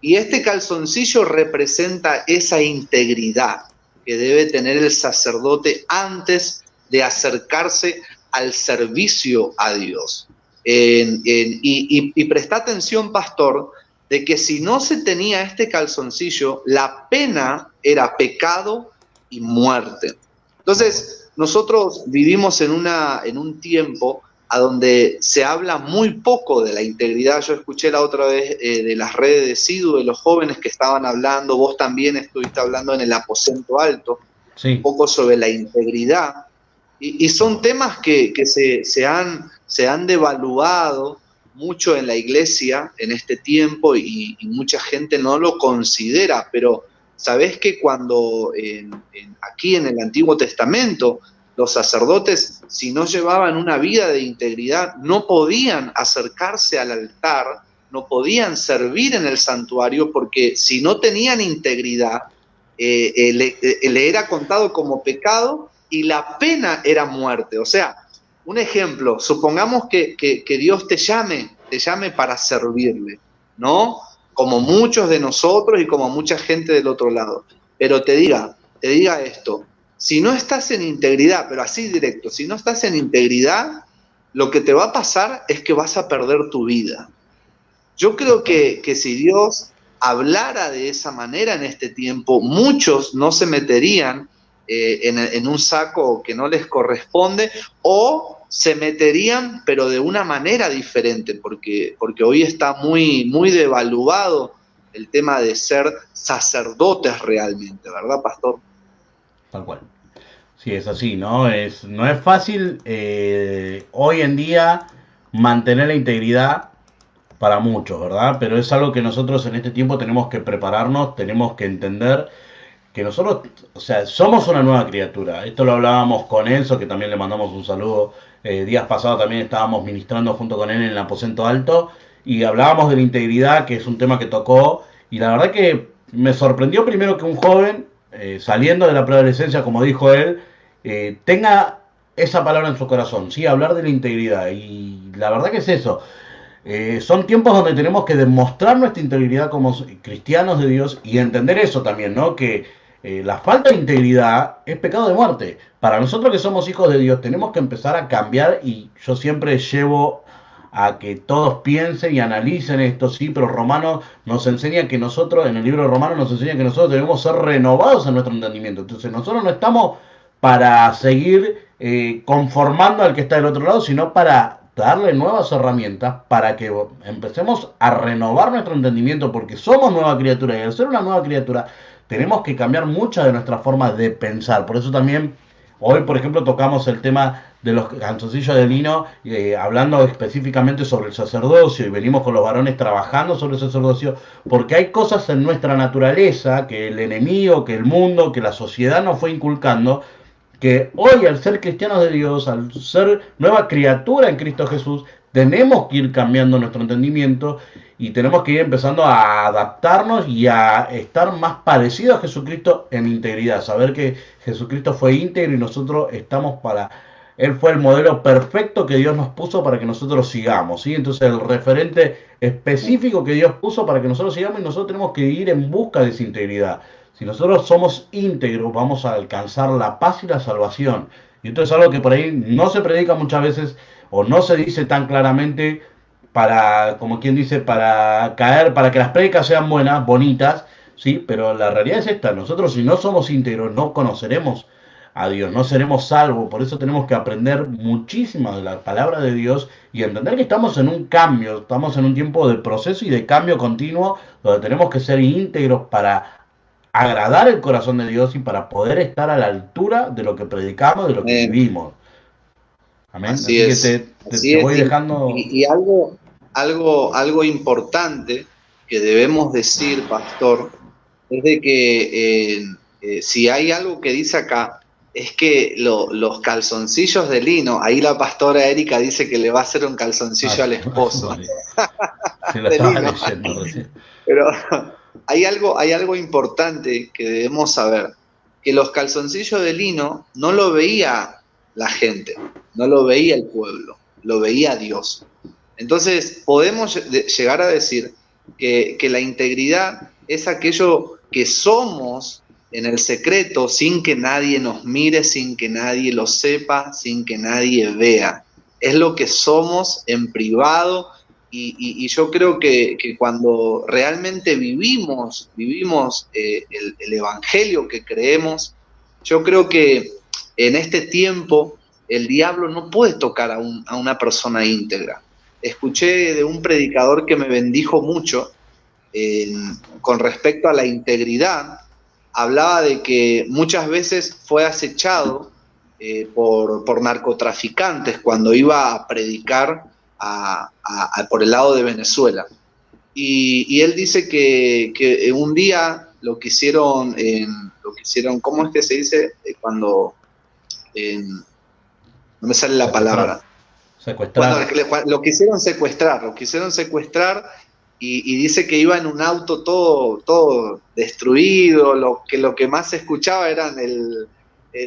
Y este calzoncillo representa esa integridad que debe tener el sacerdote antes de acercarse al servicio a Dios. Y presta atención, pastor, de que si no se tenía este calzoncillo, la pena era pecado y muerte. Entonces, nosotros vivimos en un tiempo a donde se habla muy poco de la integridad. Yo escuché la otra vez de las redes de SIDU, de los jóvenes que estaban hablando, vos también estuviste hablando en el aposento alto, un poco sobre la integridad. Y son temas que se han devaluado mucho en la iglesia en este tiempo y mucha gente no lo considera, pero ¿sabés que cuando aquí en el Antiguo Testamento los sacerdotes, si no llevaban una vida de integridad, no podían acercarse al altar, no podían servir en el santuario, porque si no tenían integridad, le era contado como pecado y la pena era muerte? O sea, un ejemplo, supongamos que Dios te llame para servirle, ¿no? Como muchos de nosotros y como mucha gente del otro lado. Pero te diga esto, si no estás en integridad, pero así directo, si no estás en integridad, lo que te va a pasar es que vas a perder tu vida. Yo creo que si Dios hablara de esa manera en este tiempo, muchos no se meterían en un saco que no les corresponde, o se meterían pero de una manera diferente, porque hoy está muy, muy devaluado el tema de ser sacerdotes realmente, ¿verdad, pastor? Tal cual. Sí, es así, ¿no? No es fácil hoy en día mantener la integridad para muchos, ¿verdad? Pero es algo que nosotros en este tiempo tenemos que prepararnos, tenemos que entender que nosotros, o sea, somos una nueva criatura. Esto lo hablábamos con Enzo, que también le mandamos un saludo. Días pasados también estábamos ministrando junto con él en el aposento alto, y hablábamos de la integridad, que es un tema que tocó, y la verdad que me sorprendió primero que un joven, saliendo de la preadolescencia, como dijo él, tenga esa palabra en su corazón, ¿sí? Hablar de la integridad, y la verdad que es eso. Son tiempos donde tenemos que demostrar nuestra integridad como cristianos de Dios y entender eso también, ¿no? Que la falta de integridad es pecado de muerte. Para nosotros que somos hijos de Dios tenemos que empezar a cambiar y yo siempre llevo a que todos piensen y analicen esto, sí, pero Romanos nos enseña que nosotros, en el libro de Romanos nos enseña que nosotros debemos ser renovados en nuestro entendimiento. Entonces nosotros no estamos para seguir conformando al que está del otro lado, sino para darle nuevas herramientas para que empecemos a renovar nuestro entendimiento, porque somos nueva criatura y al ser una nueva criatura tenemos que cambiar muchas de nuestras formas de pensar. Por eso también hoy, por ejemplo, tocamos el tema de los calzoncillos de lino, hablando específicamente sobre el sacerdocio, y venimos con los varones trabajando sobre el sacerdocio, porque hay cosas en nuestra naturaleza que el enemigo, que el mundo, que la sociedad nos fue inculcando, que hoy, al ser cristianos de Dios, al ser nueva criatura en Cristo Jesús, tenemos que ir cambiando nuestro entendimiento y tenemos que ir empezando a adaptarnos y a estar más parecidos a Jesucristo en integridad, saber que Jesucristo fue íntegro y nosotros estamos para... Él fue el modelo perfecto que Dios nos puso para que nosotros sigamos, ¿sí? Entonces el referente específico que Dios puso para que nosotros sigamos, y nosotros tenemos que ir en busca de esa integridad. Si nosotros somos íntegros, vamos a alcanzar la paz y la salvación. Y esto es algo que por ahí no se predica muchas veces o no se dice tan claramente para, como quien dice, para caer, para que las prédicas sean buenas, bonitas, ¿sí? Pero la realidad es esta, nosotros si no somos íntegros no conoceremos a Dios, no seremos salvos, por eso tenemos que aprender muchísimo de la palabra de Dios y entender que estamos en un cambio, estamos en un tiempo de proceso y de cambio continuo, donde tenemos que ser íntegros para agradar el corazón de Dios y para poder estar a la altura de lo que predicamos, de lo que vivimos. Amén. Así Así que es, así te es. voy dejando. Y algo importante que debemos decir, pastor, es de que si hay algo que dice acá, es que los calzoncillos de lino, ahí la pastora Erika dice que le va a hacer un calzoncillo al esposo. Sí, lo De estaba lino. leyendo recién. Pero hay algo importante que debemos saber, que los calzoncillos de lino no lo veía la gente, no lo veía el pueblo, lo veía Dios. Entonces podemos llegar a decir que la integridad es aquello que somos en el secreto sin que nadie nos mire, sin que nadie lo sepa, sin que nadie vea. Es lo que somos en privado. Y yo creo que cuando realmente vivimos el evangelio que creemos, yo creo que en este tiempo el diablo no puede tocar a una persona íntegra. Escuché de un predicador que me bendijo mucho con respecto a la integridad. Hablaba de que muchas veces fue acechado por narcotraficantes cuando iba a predicar por el lado de Venezuela. Y él dice que un día lo quisieron, ¿cómo es que se dice? Cuando, no me sale la palabra. Secuestrar. Bueno, lo quisieron secuestrar y dice que iba en un auto todo destruido, lo que más se escuchaba eran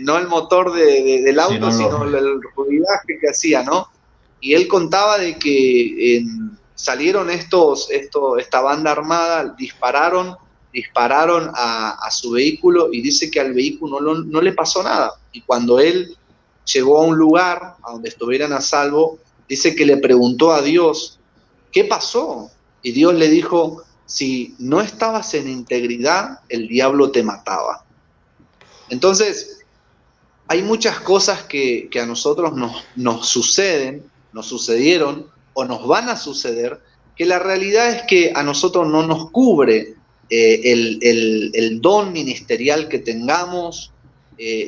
no el motor del auto, sí, no, sino el ruidaje que hacía, ¿no? Y él contaba de que salieron esta banda armada, dispararon a su vehículo y dice que al vehículo no le pasó nada. Y cuando él llegó a un lugar a donde estuvieran a salvo, dice que le preguntó a Dios, ¿qué pasó? Y Dios le dijo, si no estabas en integridad, el diablo te mataba. Entonces, hay muchas cosas que a nosotros nos sucedieron o nos van a suceder, que la realidad es que a nosotros no nos cubre el don ministerial que tengamos,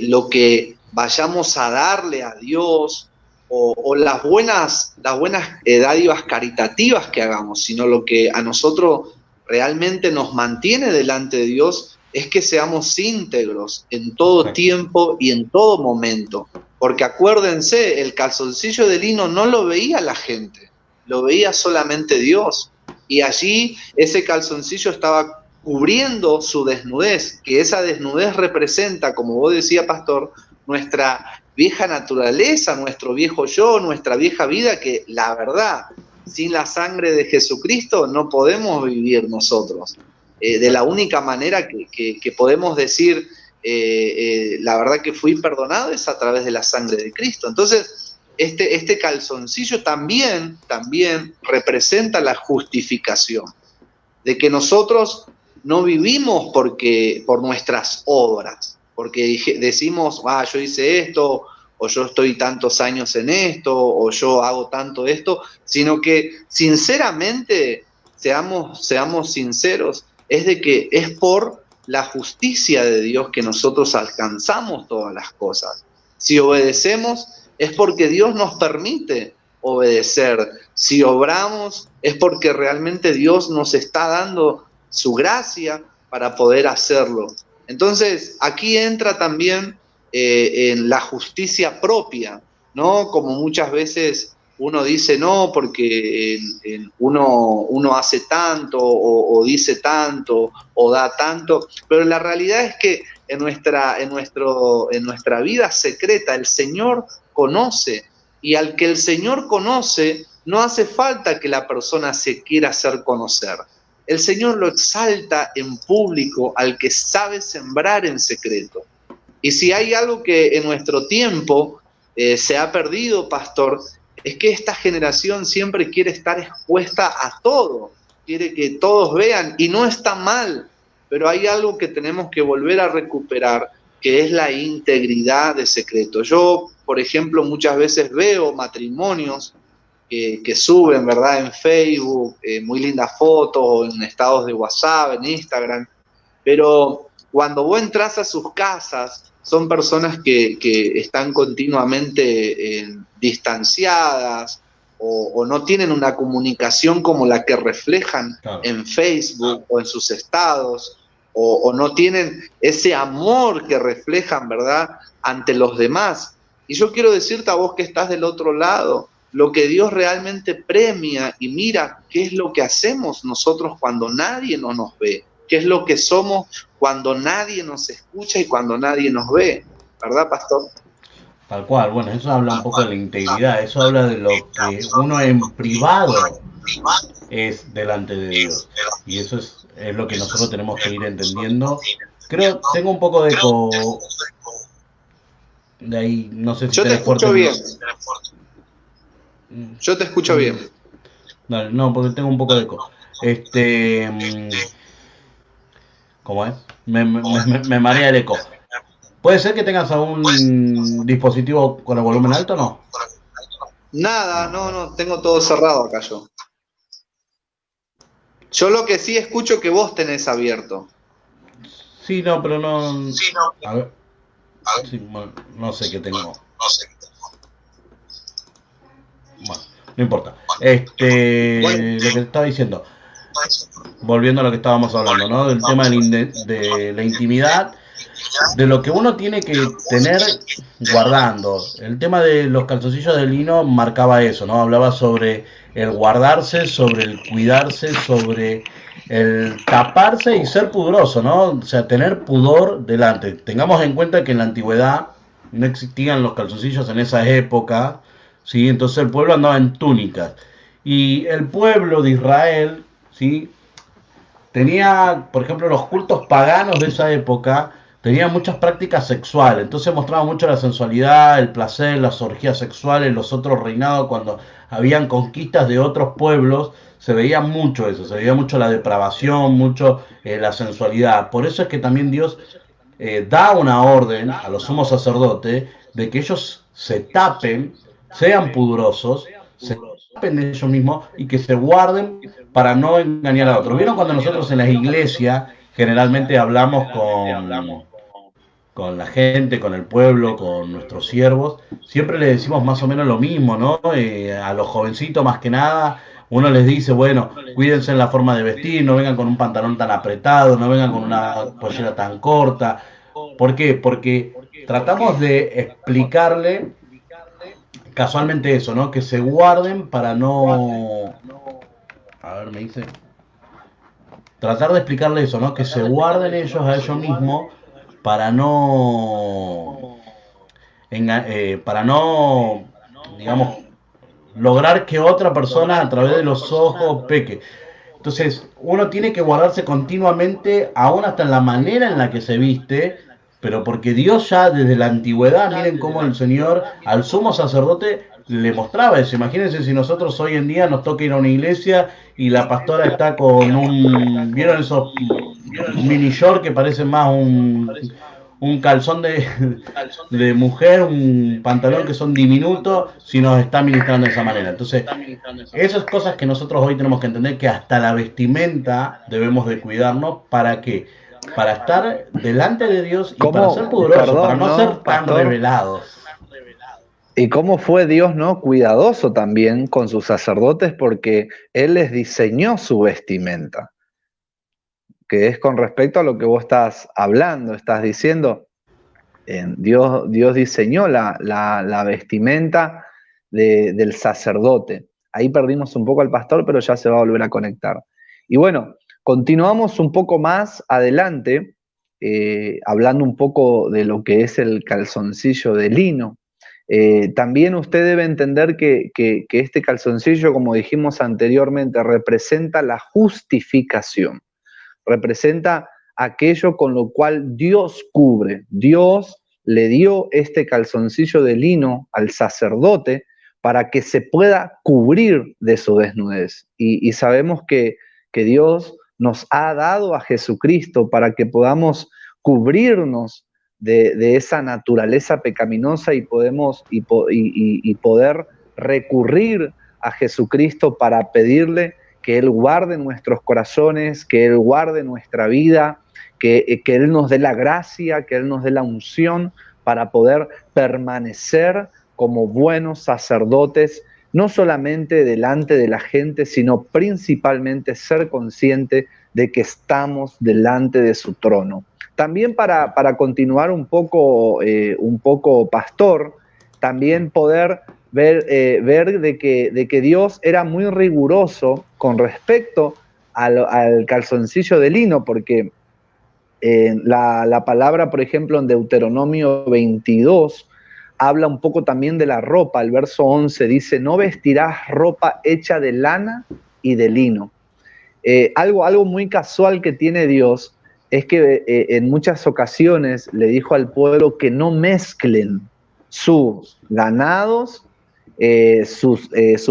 lo que vayamos a darle a Dios o las buenas dádivas caritativas que hagamos, sino lo que a nosotros realmente nos mantiene delante de Dios es que seamos íntegros en todo tiempo y en todo momento. Porque acuérdense, el calzoncillo de lino no lo veía la gente, lo veía solamente Dios. Y allí ese calzoncillo estaba cubriendo su desnudez, que esa desnudez representa, como vos decías, pastor, nuestra vieja naturaleza, nuestro viejo yo, nuestra vieja vida, que la verdad, sin la sangre de Jesucristo no podemos vivir nosotros. De la única manera que podemos decir, la verdad que fui perdonado es a través de la sangre de Cristo. Entonces, este calzoncillo también representa la justificación, de que nosotros no vivimos por nuestras obras, porque decimos, yo hice esto, o yo estoy tantos años en esto, o yo hago tanto esto, sino que sinceramente, seamos sinceros, es de que es por la justicia de Dios que nosotros alcanzamos todas las cosas. Si obedecemos, es porque Dios nos permite obedecer. Si obramos, es porque realmente Dios nos está dando su gracia para poder hacerlo. Entonces, aquí entra también en la justicia propia, ¿no? Como muchas veces uno dice, no, porque uno hace tanto, o dice tanto, o da tanto, pero la realidad es que en nuestra vida secreta el Señor conoce, y al que el Señor conoce, no hace falta que la persona se quiera hacer conocer. El Señor lo exalta en público al que sabe sembrar en secreto. Y si hay algo que en nuestro tiempo se ha perdido, pastor, es que esta generación siempre quiere estar expuesta a todo, quiere que todos vean, y no está mal, pero hay algo que tenemos que volver a recuperar, que es la integridad de secreto. Yo, por ejemplo, muchas veces veo matrimonios que suben, ¿verdad?, en Facebook, muy lindas fotos, en estados de WhatsApp, en Instagram, pero cuando vos entras a sus casas, son personas que están continuamente distanciadas, o no tienen una comunicación como la que reflejan en Facebook o en sus estados, o no tienen ese amor que reflejan, ¿verdad?, ante los demás. Y yo quiero decirte a vos que estás del otro lado, lo que Dios realmente premia y mira qué es lo que hacemos nosotros cuando nadie nos ve, qué es lo que somos cuando nadie nos escucha y cuando nadie nos ve, ¿verdad, pastor? Tal cual, bueno, eso habla un poco de la integridad, eso habla de lo que uno en privado es delante de Dios. Y eso es lo que nosotros tenemos que ir entendiendo. Creo, tengo un poco de eco de ahí, no sé si yo te escucho fuerte, bien. Yo te escucho bien. No, porque tengo un poco de eco. ¿Cómo es? Me marea el eco. ¿Puede ser que tengas algún dispositivo con el volumen alto o no? Nada, no, tengo todo cerrado acá yo. Yo lo que sí escucho que vos tenés abierto. Sí, no, pero no... A ver. Sí, bueno, no sé qué tengo. Bueno, no importa. Lo que te estaba diciendo, volviendo a lo que estábamos hablando, ¿no? Del tema de la intimidad, de lo que uno tiene que tener guardando. El tema de los calzoncillos de lino marcaba eso, ¿no? Hablaba sobre el guardarse, sobre el cuidarse, sobre el taparse y ser pudoroso, ¿no? O sea, tener pudor delante. Tengamos en cuenta que en la antigüedad no existían los calzoncillos en esa época, ¿sí? Entonces el pueblo andaba en túnicas. Y el pueblo de Israel, ¿sí?, tenía, por ejemplo, los cultos paganos de esa época, tenían muchas prácticas sexuales, entonces mostraba mucho la sensualidad, el placer, las orgías sexuales, los otros reinados, cuando habían conquistas de otros pueblos, se veía mucho eso, se veía mucho la depravación, mucho la sensualidad. Por eso es que también Dios da una orden a los sumos sacerdotes de que ellos se tapen, sean pudorosos, se tapen de ellos mismos y que se guarden para no engañar a otros. ¿Vieron cuando nosotros en las iglesias generalmente hablamos con la gente, con el pueblo, con nuestros siervos? Siempre les decimos más o menos lo mismo, ¿no? A los jovencitos más que nada, uno les dice, bueno, cuídense en la forma de vestir, no vengan con un pantalón tan apretado, no vengan con una pollera tan corta. ¿Por qué? Porque tratamos de explicarle casualmente eso, ¿no? Que se guarden para no... A ver, me dice... Tratar de explicarle eso, ¿no? Que se guarden ellos a ellos mismos para no... para no, digamos, lograr que otra persona a través de los ojos peque. Entonces, uno tiene que guardarse continuamente, aún hasta en la manera en la que se viste, pero porque Dios ya desde la antigüedad, miren cómo el Señor al sumo sacerdote le mostraba eso. Imagínense si nosotros hoy en día nos toca ir a una iglesia y la pastora está con un, ¿vieron esos mini short que parecen más un calzón de mujer, un pantalón que son diminutos, si nos está ministrando de esa manera? Entonces, esas cosas que nosotros hoy tenemos que entender, que hasta la vestimenta debemos de cuidarnos. ¿Para qué? Para estar delante de Dios y para ser pudorosos, para no ser tan revelados. Y cómo fue Dios, ¿no?, cuidadoso también con sus sacerdotes, porque Él les diseñó su vestimenta, que es con respecto a lo que vos estás hablando, estás diciendo. Dios diseñó la vestimenta del sacerdote. Ahí perdimos un poco al pastor, pero ya se va a volver a conectar. Y bueno, continuamos un poco más adelante, hablando un poco de lo que es el calzoncillo de lino. También usted debe entender que este calzoncillo, como dijimos anteriormente, representa la justificación, representa aquello con lo cual Dios cubre. Dios le dio este calzoncillo de lino al sacerdote para que se pueda cubrir de su desnudez. Y sabemos que Dios nos ha dado a Jesucristo para que podamos cubrirnos de esa naturaleza pecaminosa y poder recurrir a Jesucristo para pedirle que Él guarde nuestros corazones, que Él guarde nuestra vida, que Él nos dé la gracia, que Él nos dé la unción para poder permanecer como buenos sacerdotes, no solamente delante de la gente, sino principalmente ser consciente de que estamos delante de su trono. También para continuar un poco, pastor, también poder ver de que Dios era muy riguroso con respecto al calzoncillo de lino, porque la palabra, por ejemplo, en Deuteronomio 22, habla un poco también de la ropa. El verso 11 dice: no vestirás ropa hecha de lana y de lino. Algo muy casual que tiene Dios es que en muchas ocasiones le dijo al pueblo que no mezclen sus ganados, sus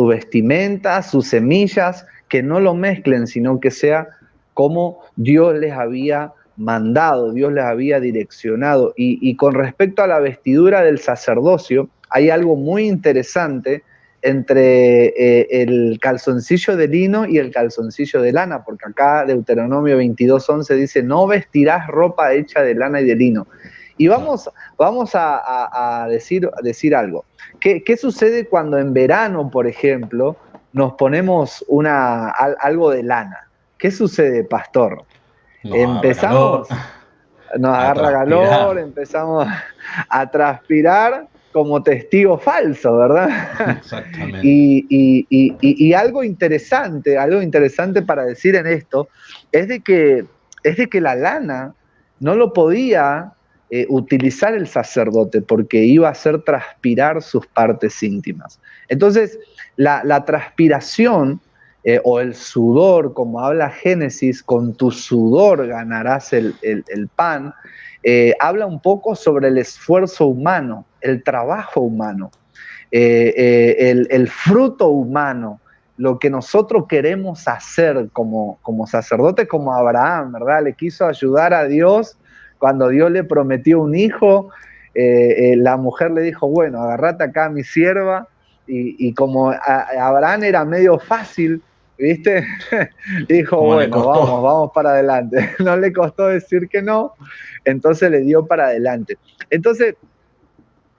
vestimentas, sus semillas, que no lo mezclen, sino que sea como Dios les había mandado, Dios les había direccionado. Y con respecto a la vestidura del sacerdocio, hay algo muy interesante entre el calzoncillo de lino y el calzoncillo de lana, porque acá Deuteronomio 22:11 dice: no vestirás ropa hecha de lana y de lino. Y vamos a decir algo. ¿Qué sucede cuando en verano, por ejemplo, nos ponemos algo de lana? ¿Qué sucede, pastor? Empezamos, nos agarra calor, empezamos a transpirar como testigo falso, ¿verdad? Exactamente. Y algo interesante para decir en esto es de que la lana no lo podía utilizar el sacerdote, porque iba a hacer transpirar sus partes íntimas. Entonces, la transpiración o el sudor, como habla Génesis, con tu sudor ganarás el pan, habla un poco sobre el esfuerzo humano, el trabajo humano, el fruto humano, lo que nosotros queremos hacer como sacerdote, como Abraham, ¿verdad? Le quiso ayudar a Dios cuando Dios le prometió un hijo. La mujer le dijo: bueno, agarrate acá a mi sierva, y como Abraham era medio fácil, ¿viste? Dijo: bueno, vamos para adelante. No le costó decir que no, entonces le dio para adelante. Entonces,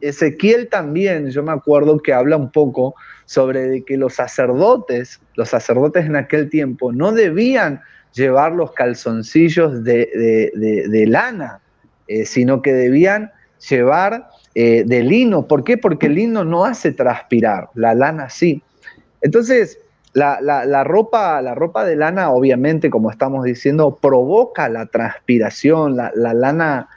Ezequiel también, yo me acuerdo que habla un poco sobre de que los sacerdotes en aquel tiempo no debían llevar los calzoncillos de lana, sino que debían llevar de lino. ¿Por qué? Porque el lino no hace transpirar, la lana sí. Entonces, la ropa de lana, obviamente, como estamos diciendo, provoca la transpiración. La lana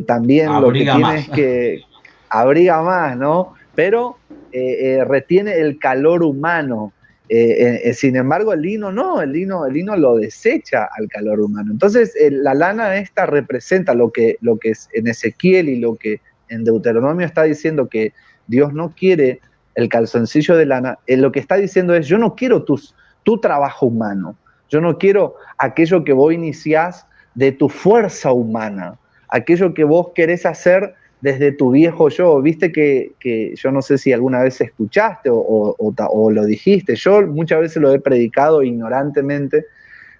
también Abriga lo que tiene más. es que abriga más, ¿no? Pero retiene el calor humano. Sin embargo, el lino no, el lino lo desecha al calor humano. Entonces, la lana esta representa lo que es en Ezequiel y lo que en Deuteronomio está diciendo que Dios no quiere el calzoncillo de lana. Lo que está diciendo es, yo no quiero tu trabajo humano, yo no quiero aquello que vos iniciás de tu fuerza humana, aquello que vos querés hacer desde tu viejo yo. Viste que yo no sé si alguna vez escuchaste o lo dijiste, yo muchas veces lo he predicado ignorantemente,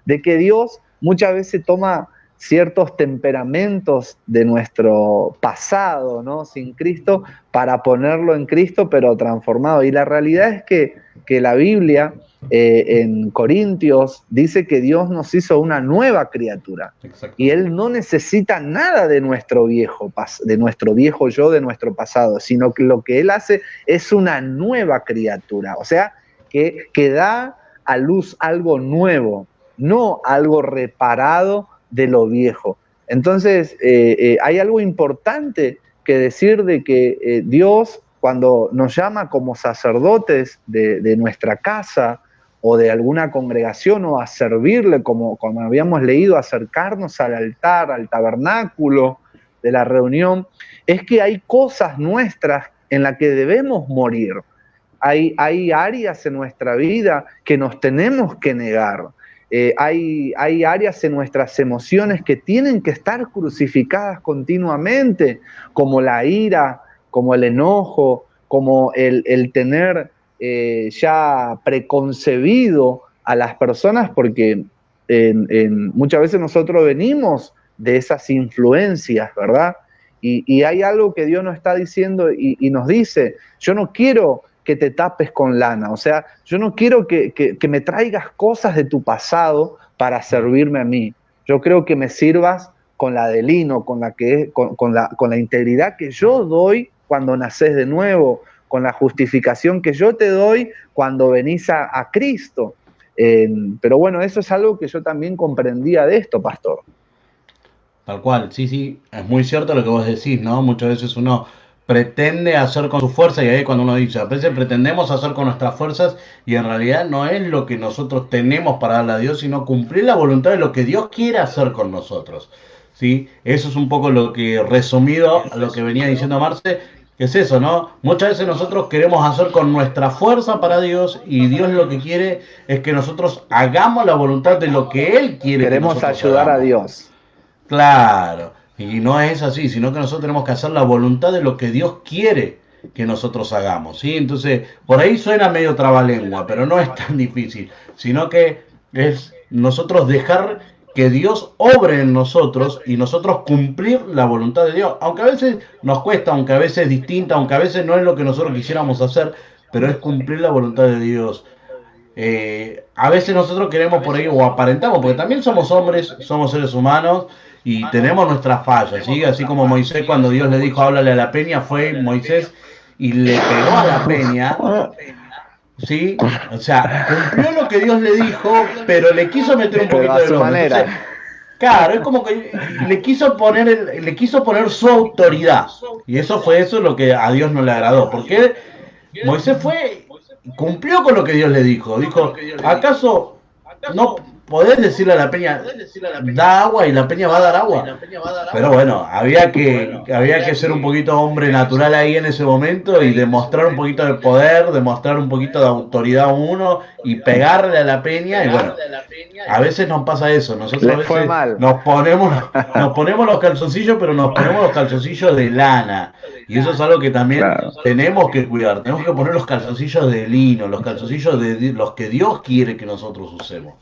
de que Dios muchas veces toma ciertos temperamentos de nuestro pasado, ¿no? Sin Cristo, para ponerlo en Cristo, pero transformado. Y la realidad es que la Biblia en Corintios dice que Dios nos hizo una nueva criatura. Y Él no necesita nada de nuestro viejo yo, de nuestro pasado, sino que lo que Él hace es una nueva criatura. O sea, que da a luz algo nuevo, no algo reparado de lo viejo. Entonces, hay algo importante que decir de que Dios, cuando nos llama como sacerdotes de nuestra casa o de alguna congregación o a servirle, como habíamos leído, acercarnos al altar, al tabernáculo de la reunión, es que hay cosas nuestras en las que debemos morir. Hay áreas en nuestra vida que nos tenemos que negar. Hay áreas en nuestras emociones que tienen que estar crucificadas continuamente, como la ira, como el enojo, como el tener ya preconcebido a las personas, porque muchas veces nosotros venimos de esas influencias, ¿verdad? Y hay algo que Dios nos está diciendo y nos dice, yo no quiero que te tapes con lana, o sea, yo no quiero que me traigas cosas de tu pasado para servirme a mí. Yo creo que me sirvas con la de lino, con la integridad que yo doy cuando nacés de nuevo, con la justificación que yo te doy cuando venís a Cristo. Pero bueno, eso es algo que yo también comprendía de esto, pastor. Tal cual, sí, sí, es muy cierto lo que vos decís, ¿no? Muchas veces uno pretende hacer con su fuerza y ahí cuando uno dice, a veces pretendemos hacer con nuestras fuerzas y en realidad no es lo que nosotros tenemos para darle a Dios, sino cumplir la voluntad de lo que Dios quiere hacer con nosotros, ¿sí? Eso es un poco lo que, resumido a lo que venía diciendo Marce, que es eso, ¿no? Muchas veces nosotros queremos hacer con nuestra fuerza para Dios y Dios lo que quiere es que nosotros hagamos la voluntad de lo que Él quiere que Queremos nosotros ayudar a hagamos. Dios. Claro, y no es así, sino que nosotros tenemos que hacer la voluntad de lo que Dios quiere que nosotros hagamos, ¿sí? Entonces, por ahí suena medio trabalengua, pero no es tan difícil, sino que es nosotros dejar que Dios obre en nosotros y nosotros cumplir la voluntad de Dios, aunque a veces nos cuesta, aunque a veces es distinta, aunque a veces no es lo que nosotros quisiéramos hacer, pero es cumplir la voluntad de Dios. A veces nosotros queremos por ahí o aparentamos, porque también somos hombres, somos seres humanos y tenemos nuestras fallas, ¿sí? Así como Moisés cuando Dios le dijo háblale a la peña, fue Moisés y le pegó a la peña, ¿sí? O sea, cumplió lo que Dios le dijo, pero le quiso meter un Pero poquito a de su broma. manera. Entonces, claro, es como que le quiso poner su autoridad. Y eso fue lo que a Dios no le agradó, porque Moisés cumplió con lo que Dios le dijo. Dijo, ¿acaso no podés decirle a la peña, da agua y la peña va a dar agua? Pero bueno, había que ser un poquito hombre natural ahí en ese momento y demostrar un poquito de poder, demostrar un poquito de autoridad a uno y pegarle a la peña. Y bueno, a veces nos pasa eso. Nosotros a Les fue veces mal. nos ponemos los calzoncillos, pero nos ponemos los calzoncillos de lana. Y eso es algo que también Claro. tenemos que cuidar. Tenemos que poner los calzoncillos de lino, los calzoncillos de los que Dios quiere que nosotros usemos.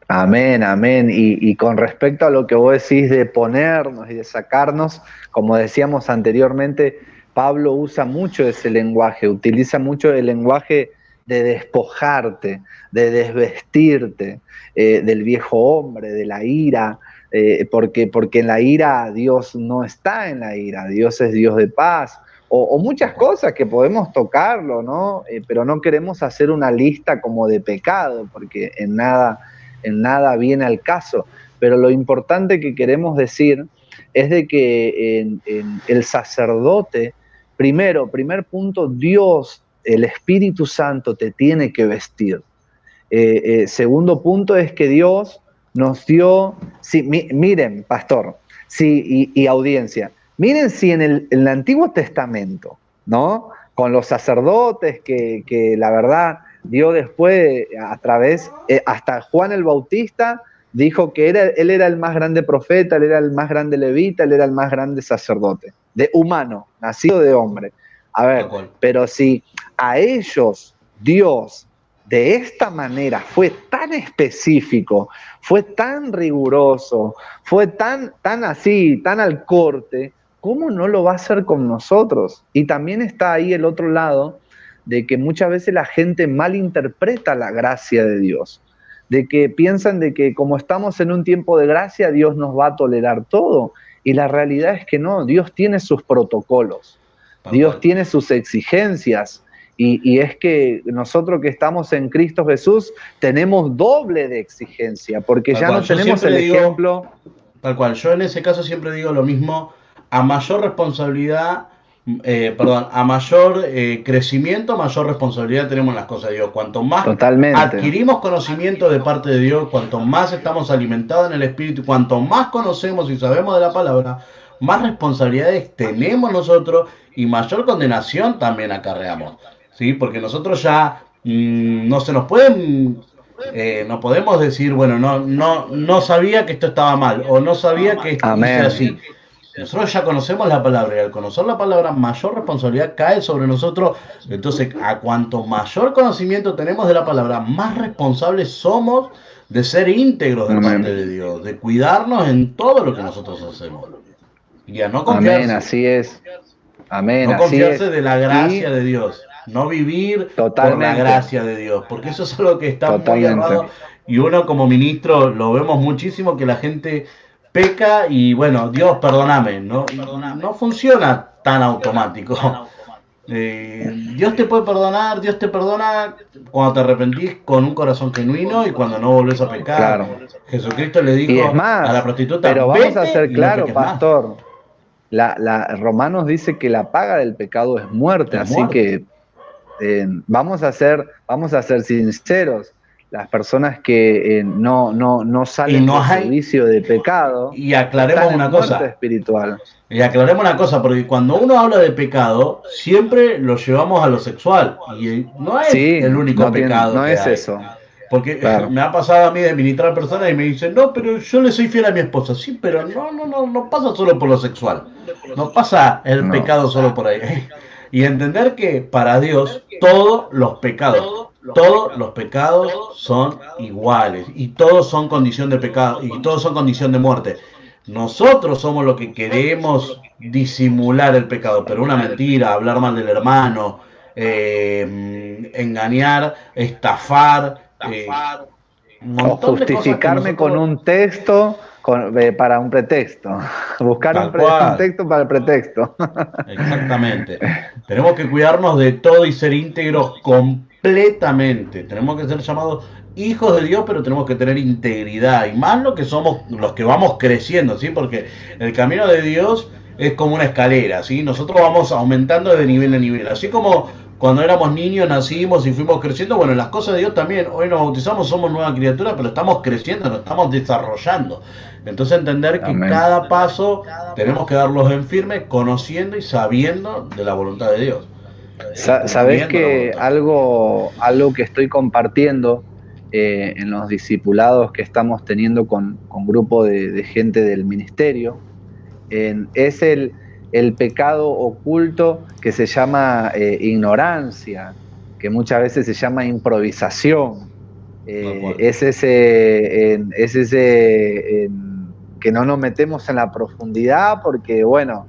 Amén, amén. Y con respecto a lo que vos decís de ponernos y de sacarnos, como decíamos anteriormente, Pablo usa mucho ese lenguaje, utiliza mucho el lenguaje de despojarte, de desvestirte del viejo hombre, de la ira, porque en la ira Dios no está en la ira, Dios es Dios de paz, o muchas cosas que podemos tocarlo, ¿no? Pero no queremos hacer una lista como de pecado, porque en nada viene al caso. Pero lo importante que queremos decir es de que en el sacerdote, primer punto, Dios, el Espíritu Santo te tiene que vestir. Segundo punto es que Dios nos dio, sí, miren, pastor, sí, y audiencia, miren si en el Antiguo Testamento, ¿no? Con los sacerdotes que la verdad dio después a través, hasta Juan el Bautista dijo que él era el más grande profeta, él era el más grande levita, él era el más grande sacerdote, de humano, nacido de hombre. A ver, pero si a ellos Dios de esta manera fue tan específico, fue tan riguroso, fue tan así, tan al corte, ¿cómo no lo va a hacer con nosotros? Y también está ahí el otro lado de que muchas veces la gente malinterpreta la gracia de Dios, de que piensan de que como estamos en un tiempo de gracia, Dios nos va a tolerar todo. Y la realidad es que no, Dios tiene sus protocolos, Dios tiene sus exigencias. Y es que nosotros que estamos en Cristo Jesús tenemos doble de exigencia, porque ya no tenemos el ejemplo. Tal cual, yo en ese caso siempre digo lo mismo: a mayor responsabilidad, a mayor crecimiento, mayor responsabilidad tenemos en las cosas de Dios. Cuanto más adquirimos conocimiento de parte de Dios, cuanto más estamos alimentados en el Espíritu, cuanto más conocemos y sabemos de la palabra, más responsabilidades tenemos nosotros y mayor condenación también acarreamos. ¿Sí? Porque nosotros ya no se nos pueden, no podemos decir, bueno, no sabía que esto estaba mal, o no sabía que esto hice así. Nosotros ya conocemos la palabra, y al conocer la palabra, mayor responsabilidad cae sobre nosotros. Entonces, a cuanto mayor conocimiento tenemos de la palabra, más responsables somos de ser íntegros de parte de Dios, de cuidarnos en todo lo que nosotros hacemos. Y a no confiarse. Amén, así es. Amén, no confiarse de la gracia de Dios. No vivir por la gracia de Dios, porque eso es algo que está muy errado, y uno como ministro lo vemos muchísimo, que la gente peca y bueno, Dios perdóname, no funciona tan automático. Dios te puede perdonar, Dios te perdona cuando te arrepentís con un corazón genuino y cuando no volvés a pecar. Claro. Jesucristo le dijo a la prostituta, pero vamos a ser claros, pastor, Romanos dice que la paga del pecado es muerte, así que vamos a ser sinceros, las personas que no salen del servicio de pecado, y aclaremos una cosa espiritual. Y aclaremos una cosa, porque cuando uno habla de pecado, siempre lo llevamos a lo sexual, y no es el único pecado. No es hay. Eso. Porque me ha pasado a mí de ministrar personas y me dicen, no, pero yo le soy fiel a mi esposa. Sí, pero no pasa solo por lo sexual, no pasa el pecado solo por ahí. Y entender que para Dios todos los pecados son iguales, y todos son condición de pecado, y todos son condición de muerte. Nosotros somos los que queremos disimular el pecado, pero una mentira, hablar mal del hermano, engañar, estafar, o justificarme con un texto para un pretexto, buscar un texto para el pretexto. Exactamente. Tenemos que cuidarnos de todo y ser íntegros completamente. Tenemos que ser llamados hijos de Dios, pero tenemos que tener integridad, y más lo que somos, los que vamos creciendo, ¿sí? Porque el camino de Dios es como una escalera, ¿sí? Nosotros vamos aumentando de nivel en nivel, así como cuando éramos niños nacimos y fuimos creciendo. Bueno, en las cosas de Dios también, hoy nos bautizamos, somos nueva criatura, pero estamos creciendo, nos estamos desarrollando. Entonces entender que cada paso tenemos que darlos en firme, conociendo y sabiendo de la voluntad de Dios. Sabés que algo que estoy compartiendo en los discipulados que estamos teniendo con grupo de gente del ministerio, es el pecado oculto que se llama ignorancia, que muchas veces se llama improvisación. Es ese que no nos metemos en la profundidad porque, bueno,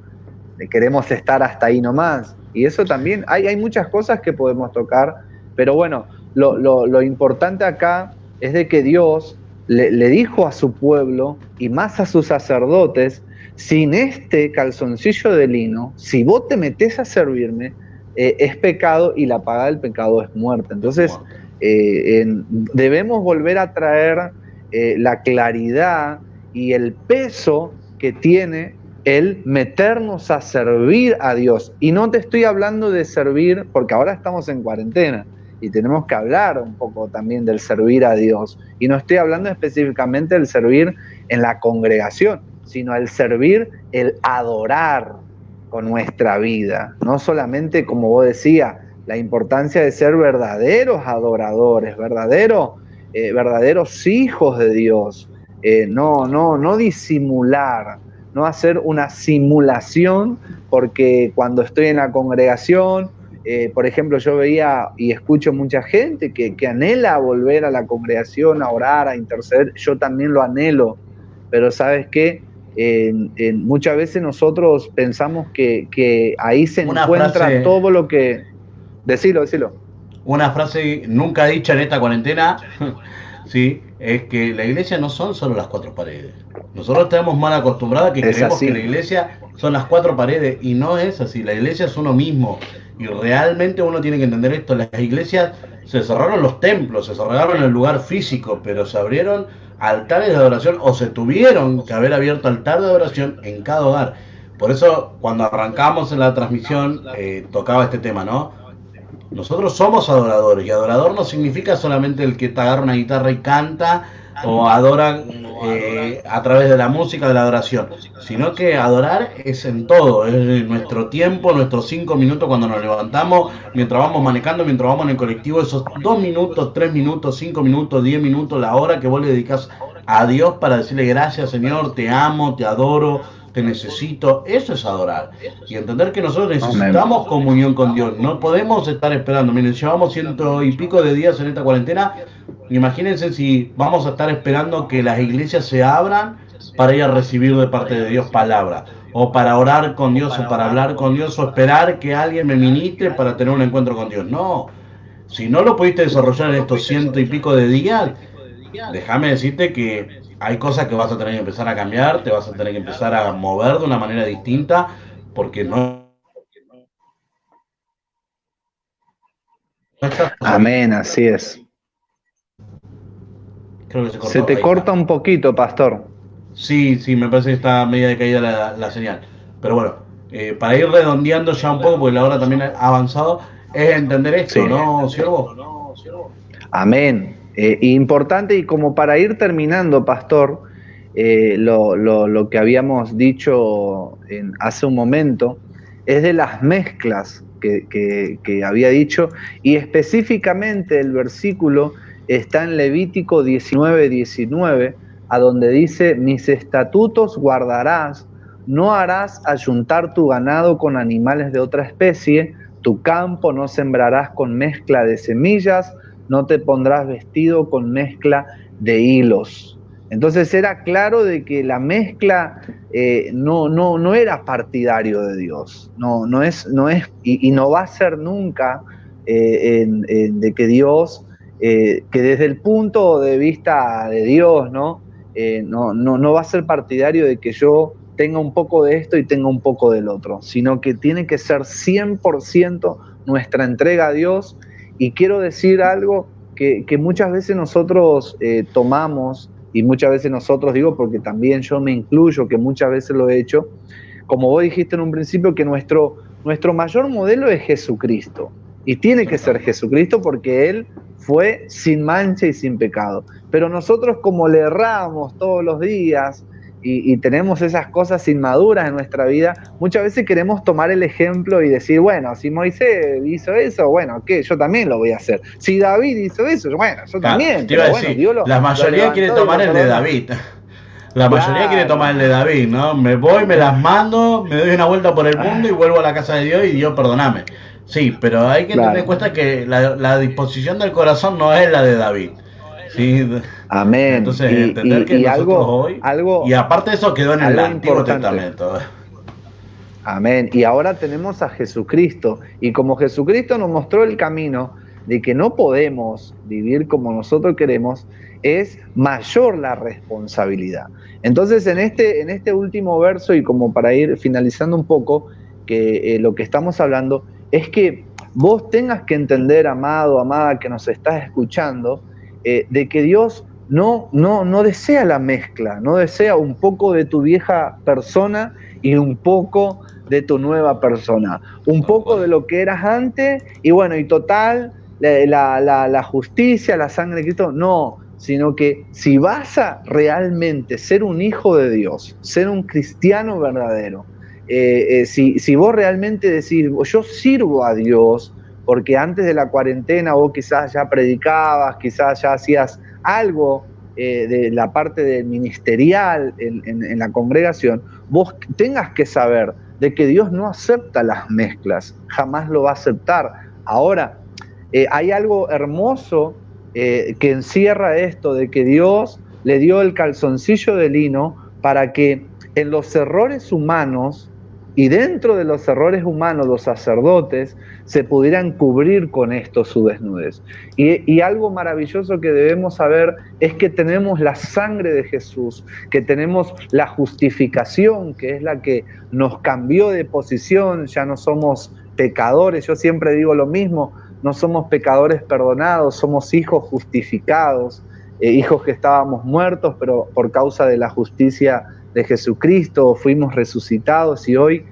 queremos estar hasta ahí nomás. Y eso también, hay muchas cosas que podemos tocar, pero bueno, lo importante acá es de que Dios le dijo a su pueblo y más a sus sacerdotes: sin este calzoncillo de lino, si vos te metés a servirme, es pecado, y la paga del pecado es muerte. Entonces, debemos volver a traer la claridad y el peso que tiene el meternos a servir a Dios. Y no te estoy hablando de servir, porque ahora estamos en cuarentena y tenemos que hablar un poco también del servir a Dios. Y no estoy hablando específicamente del servir en la congregación, sino el servir, el adorar con nuestra vida. No solamente, como vos decías, la importancia de ser verdaderos adoradores, verdaderos hijos de Dios. No disimular, no hacer una simulación, porque cuando estoy en la congregación, por ejemplo, yo veía y escucho mucha gente que anhela volver a la congregación, a orar, a interceder. Yo también lo anhelo, pero ¿sabes qué? Muchas veces nosotros pensamos que ahí se encuentra todo lo que... Decilo. Una frase nunca dicha en esta cuarentena, sí, es que la iglesia no son solo las cuatro paredes. Nosotros estamos mal acostumbrados a que creemos que la iglesia son las cuatro paredes, y no es así. La iglesia es uno mismo, y realmente uno tiene que entender esto. Las iglesias, se cerraron los templos, se cerraron el lugar físico, pero se abrieron altares de adoración, o se tuvieron que haber abierto altar de adoración en cada hogar. Por eso, cuando arrancamos en la transmisión, tocaba este tema, ¿no? Nosotros somos adoradores, y adorador no significa solamente el que te agarra una guitarra y canta, o adora a través de la música, de la adoración, sino que adorar es en todo, es nuestro tiempo, nuestros 5 minutos cuando nos levantamos, mientras vamos manejando, mientras vamos en el colectivo, esos 2 minutos, 3 minutos, 5 minutos, 10 minutos, la hora que vos le dedicas a Dios para decirle: gracias, Señor, te amo, te adoro, te necesito. Eso es adorar, y entender que nosotros necesitamos comunión con Dios. No podemos estar esperando. Miren, llevamos 100 y pico de días en esta cuarentena. Imagínense si vamos a estar esperando que las iglesias se abran para ir a recibir de parte de Dios palabra, o para orar con Dios, o para hablar con Dios, o esperar que alguien me ministre para tener un encuentro con Dios. No, si no lo pudiste desarrollar en estos 100 y pico de días, déjame decirte que hay cosas que vas a tener que empezar a cambiar, te vas a tener que empezar a mover de una manera distinta, porque no... Amén, así es. Creo que se cortó. Se te corta un poquito, pastor. Sí, me parece que está media decaída la señal. Pero bueno, para ir redondeando ya un poco, porque la hora también ha avanzado, es entender esto, sí. ¿No, siervo? Amén. Importante, y como para ir terminando, pastor, lo que habíamos dicho hace un momento, es de las mezclas que había dicho, y específicamente el versículo está en Levítico 19:19, a donde dice: mis estatutos guardarás, no harás ayuntar tu ganado con animales de otra especie, tu campo no sembrarás con mezcla de semillas, no te pondrás vestido con mezcla de hilos. Entonces era claro de que la mezcla no era partidario de Dios, no es y no va a ser nunca de que Dios, que desde el punto de vista de Dios, no va a ser partidario de que yo tenga un poco de esto y tenga un poco del otro, sino que tiene que ser 100% nuestra entrega a Dios. Y quiero decir algo que muchas veces nosotros tomamos, y muchas veces nosotros, digo porque también yo me incluyo, que muchas veces lo he hecho, como vos dijiste en un principio, que nuestro mayor modelo es Jesucristo, y tiene que ser Jesucristo porque Él fue sin mancha y sin pecado. Pero nosotros, como le erramos todos los días y tenemos esas cosas inmaduras en nuestra vida, muchas veces queremos tomar el ejemplo y decir: bueno, si Moisés hizo eso, bueno, ¿qué? Yo también lo voy a hacer. Si David hizo eso, bueno, yo también. Te iba a decir, bueno, la mayoría quiere tomar el de David. La mayoría quiere tomar el de David, ¿no? Me voy, me las mando, me doy una vuelta por el mundo y vuelvo a la casa de Dios, y Dios, perdóname. Sí, pero hay que tener en cuenta que la disposición del corazón no es la de David. Sí. Amén. Entonces, entender que nosotros hoy, y aparte de eso, quedó en el Antiguo Testamento. Amén. Y ahora tenemos a Jesucristo, y como Jesucristo nos mostró el camino, de que no podemos vivir como nosotros queremos, es mayor la responsabilidad. Entonces, en este último verso, y como para ir finalizando un poco, que lo que estamos hablando, es que vos tengas que entender, amado, amada, que nos estás escuchando, de que Dios no desea la mezcla, no desea un poco de tu vieja persona y un poco de tu nueva persona, un poco de lo que eras antes, y bueno, y total, la justicia, la sangre de Cristo, no, sino que si vas a realmente ser un hijo de Dios, ser un cristiano verdadero, si vos realmente decís, yo sirvo a Dios, porque antes de la cuarentena vos quizás ya predicabas, quizás ya hacías algo de la parte del ministerial en la congregación, vos tengas que saber de que Dios no acepta las mezclas, jamás lo va a aceptar. Ahora, hay algo hermoso que encierra esto, de que Dios le dio el calzoncillo de lino para que en los errores humanos y dentro de los errores humanos los sacerdotes se pudieran cubrir con esto su desnudez. Y algo maravilloso que debemos saber es que tenemos la sangre de Jesús, que tenemos la justificación, que es la que nos cambió de posición, ya no somos pecadores. Yo siempre digo lo mismo, no somos pecadores perdonados, somos hijos justificados, hijos que estábamos muertos, pero por causa de la justicia de Jesucristo fuimos resucitados y hoy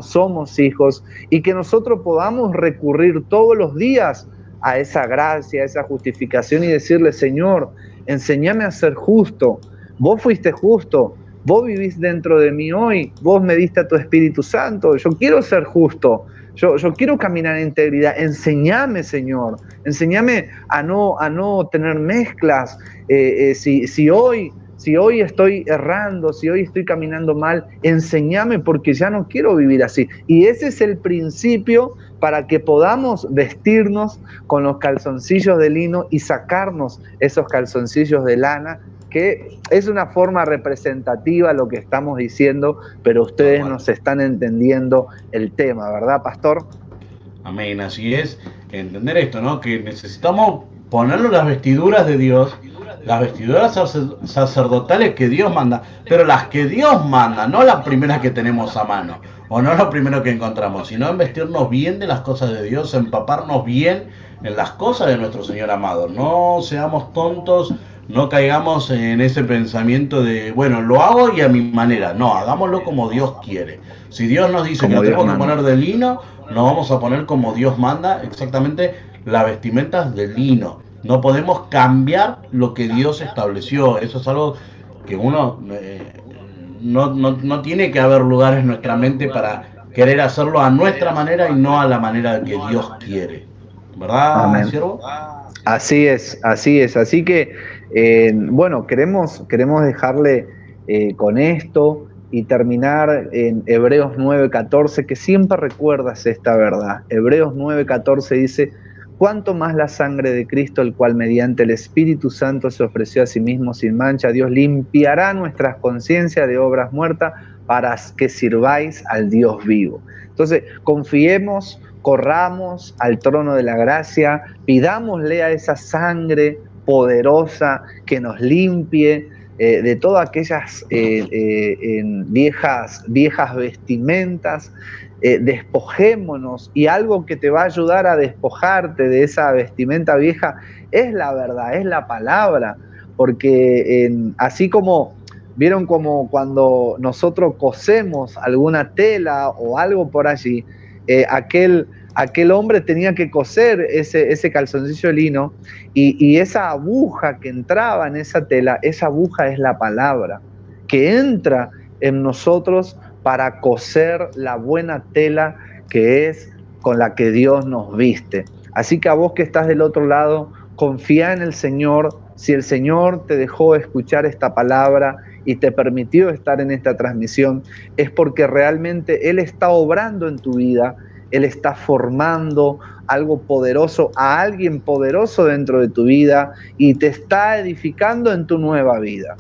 somos hijos, y que nosotros podamos recurrir todos los días a esa gracia, a esa justificación y decirle, Señor, enséñame a ser justo, vos fuiste justo, vos vivís dentro de mí hoy, vos me diste a tu Espíritu Santo, yo quiero ser justo, yo quiero caminar en integridad, enséñame, Señor, enséñame a no tener mezclas, si hoy estoy errando, si hoy estoy caminando mal, enséñame porque ya no quiero vivir así. Y ese es el principio para que podamos vestirnos con los calzoncillos de lino y sacarnos esos calzoncillos de lana, que es una forma representativa lo que estamos diciendo, pero ustedes nos están entendiendo el tema, ¿verdad, pastor? Amén, así es. Entender esto, ¿no? Que necesitamos ponernos las vestiduras de Dios, las vestiduras sacerdotales que Dios manda, pero las que Dios manda, no las primeras que tenemos a mano, o no lo primero que encontramos, sino en vestirnos bien de las cosas de Dios, empaparnos bien en las cosas de nuestro Señor amado. No seamos tontos, no caigamos en ese pensamiento de, bueno, lo hago y a mi manera. No, hagámoslo como Dios quiere. Si Dios nos dice que nos tenemos que poner de lino, nos vamos a poner como Dios manda, exactamente las vestimentas de lino. No podemos cambiar lo que Dios estableció. Eso es algo que uno no tiene que haber lugar en nuestra mente para querer hacerlo a nuestra manera y no a la manera que Dios quiere. ¿Verdad, siervo? Así es. Así que, bueno, queremos dejarle con esto y terminar en Hebreos 9:14, que siempre recuerdas esta verdad. Hebreos 9:14 dice, cuánto más la sangre de Cristo, el cual mediante el Espíritu Santo se ofreció a sí mismo sin mancha, Dios limpiará nuestras conciencias de obras muertas para que sirváis al Dios vivo. Entonces, confiemos, corramos al trono de la gracia, pidámosle a esa sangre poderosa que nos limpie de todas aquellas viejas vestimentas. Despojémonos, y algo que te va a ayudar a despojarte de esa vestimenta vieja es la verdad, es la palabra, porque así como vieron como cuando nosotros cosemos alguna tela o algo por allí, aquel hombre tenía que coser ese calzoncillo de lino, y esa aguja que entraba en esa tela, esa aguja es la palabra que entra en nosotros para coser la buena tela que es con la que Dios nos viste. Así que a vos que estás del otro lado, confía en el Señor. Si el Señor te dejó escuchar esta palabra y te permitió estar en esta transmisión, es porque realmente Él está obrando en tu vida, Él está formando algo poderoso, a alguien poderoso dentro de tu vida, y te está edificando en tu nueva vida.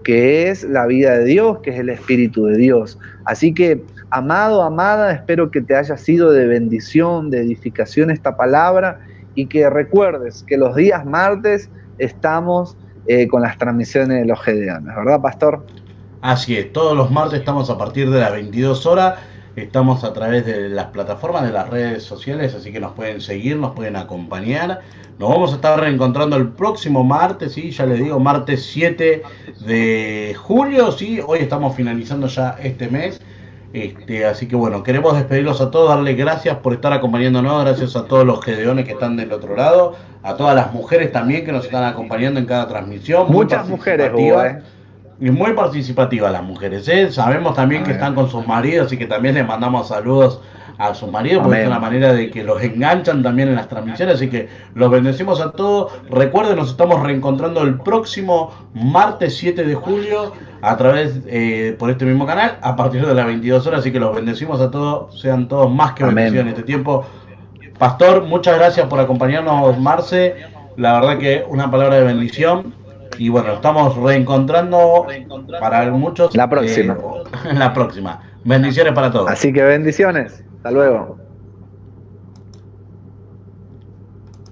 Que es la vida de Dios, que es el Espíritu de Dios. Así que, amado, amada, espero que te haya sido de bendición, de edificación esta palabra, y que recuerdes que los días martes estamos con las transmisiones de los Gedeones, ¿verdad, Pastor? Así es, todos los martes estamos a partir de las 22 horas, estamos a través de las plataformas, de las redes sociales, así que nos pueden seguir, nos pueden acompañar. Nos vamos a estar reencontrando el próximo martes, ¿sí? Ya les digo, martes 7 de julio, ¿sí? Hoy estamos finalizando ya este mes. Así que bueno, queremos despedirlos a todos, darles gracias por estar acompañándonos, gracias a todos los gedeones que están del otro lado, a todas las mujeres también que nos están acompañando en cada transmisión. Muchas mujeres, y muy participativas las mujeres, ¿eh? Sabemos también que están con sus maridos y que también les mandamos saludos a sus maridos, porque es una manera de que los enganchan también en las transmisiones, así que los bendecimos a todos. Recuerden, nos estamos reencontrando el próximo martes 7 de julio a través por este mismo canal a partir de las 22 horas, así que los bendecimos a todos, sean todos más que bendecidos en este tiempo. Pastor, muchas gracias por acompañarnos, Marce, la verdad que una palabra de bendición. Y bueno, estamos reencontrando para muchos la próxima. En la próxima. Bendiciones para todos. Así que bendiciones. Hasta luego.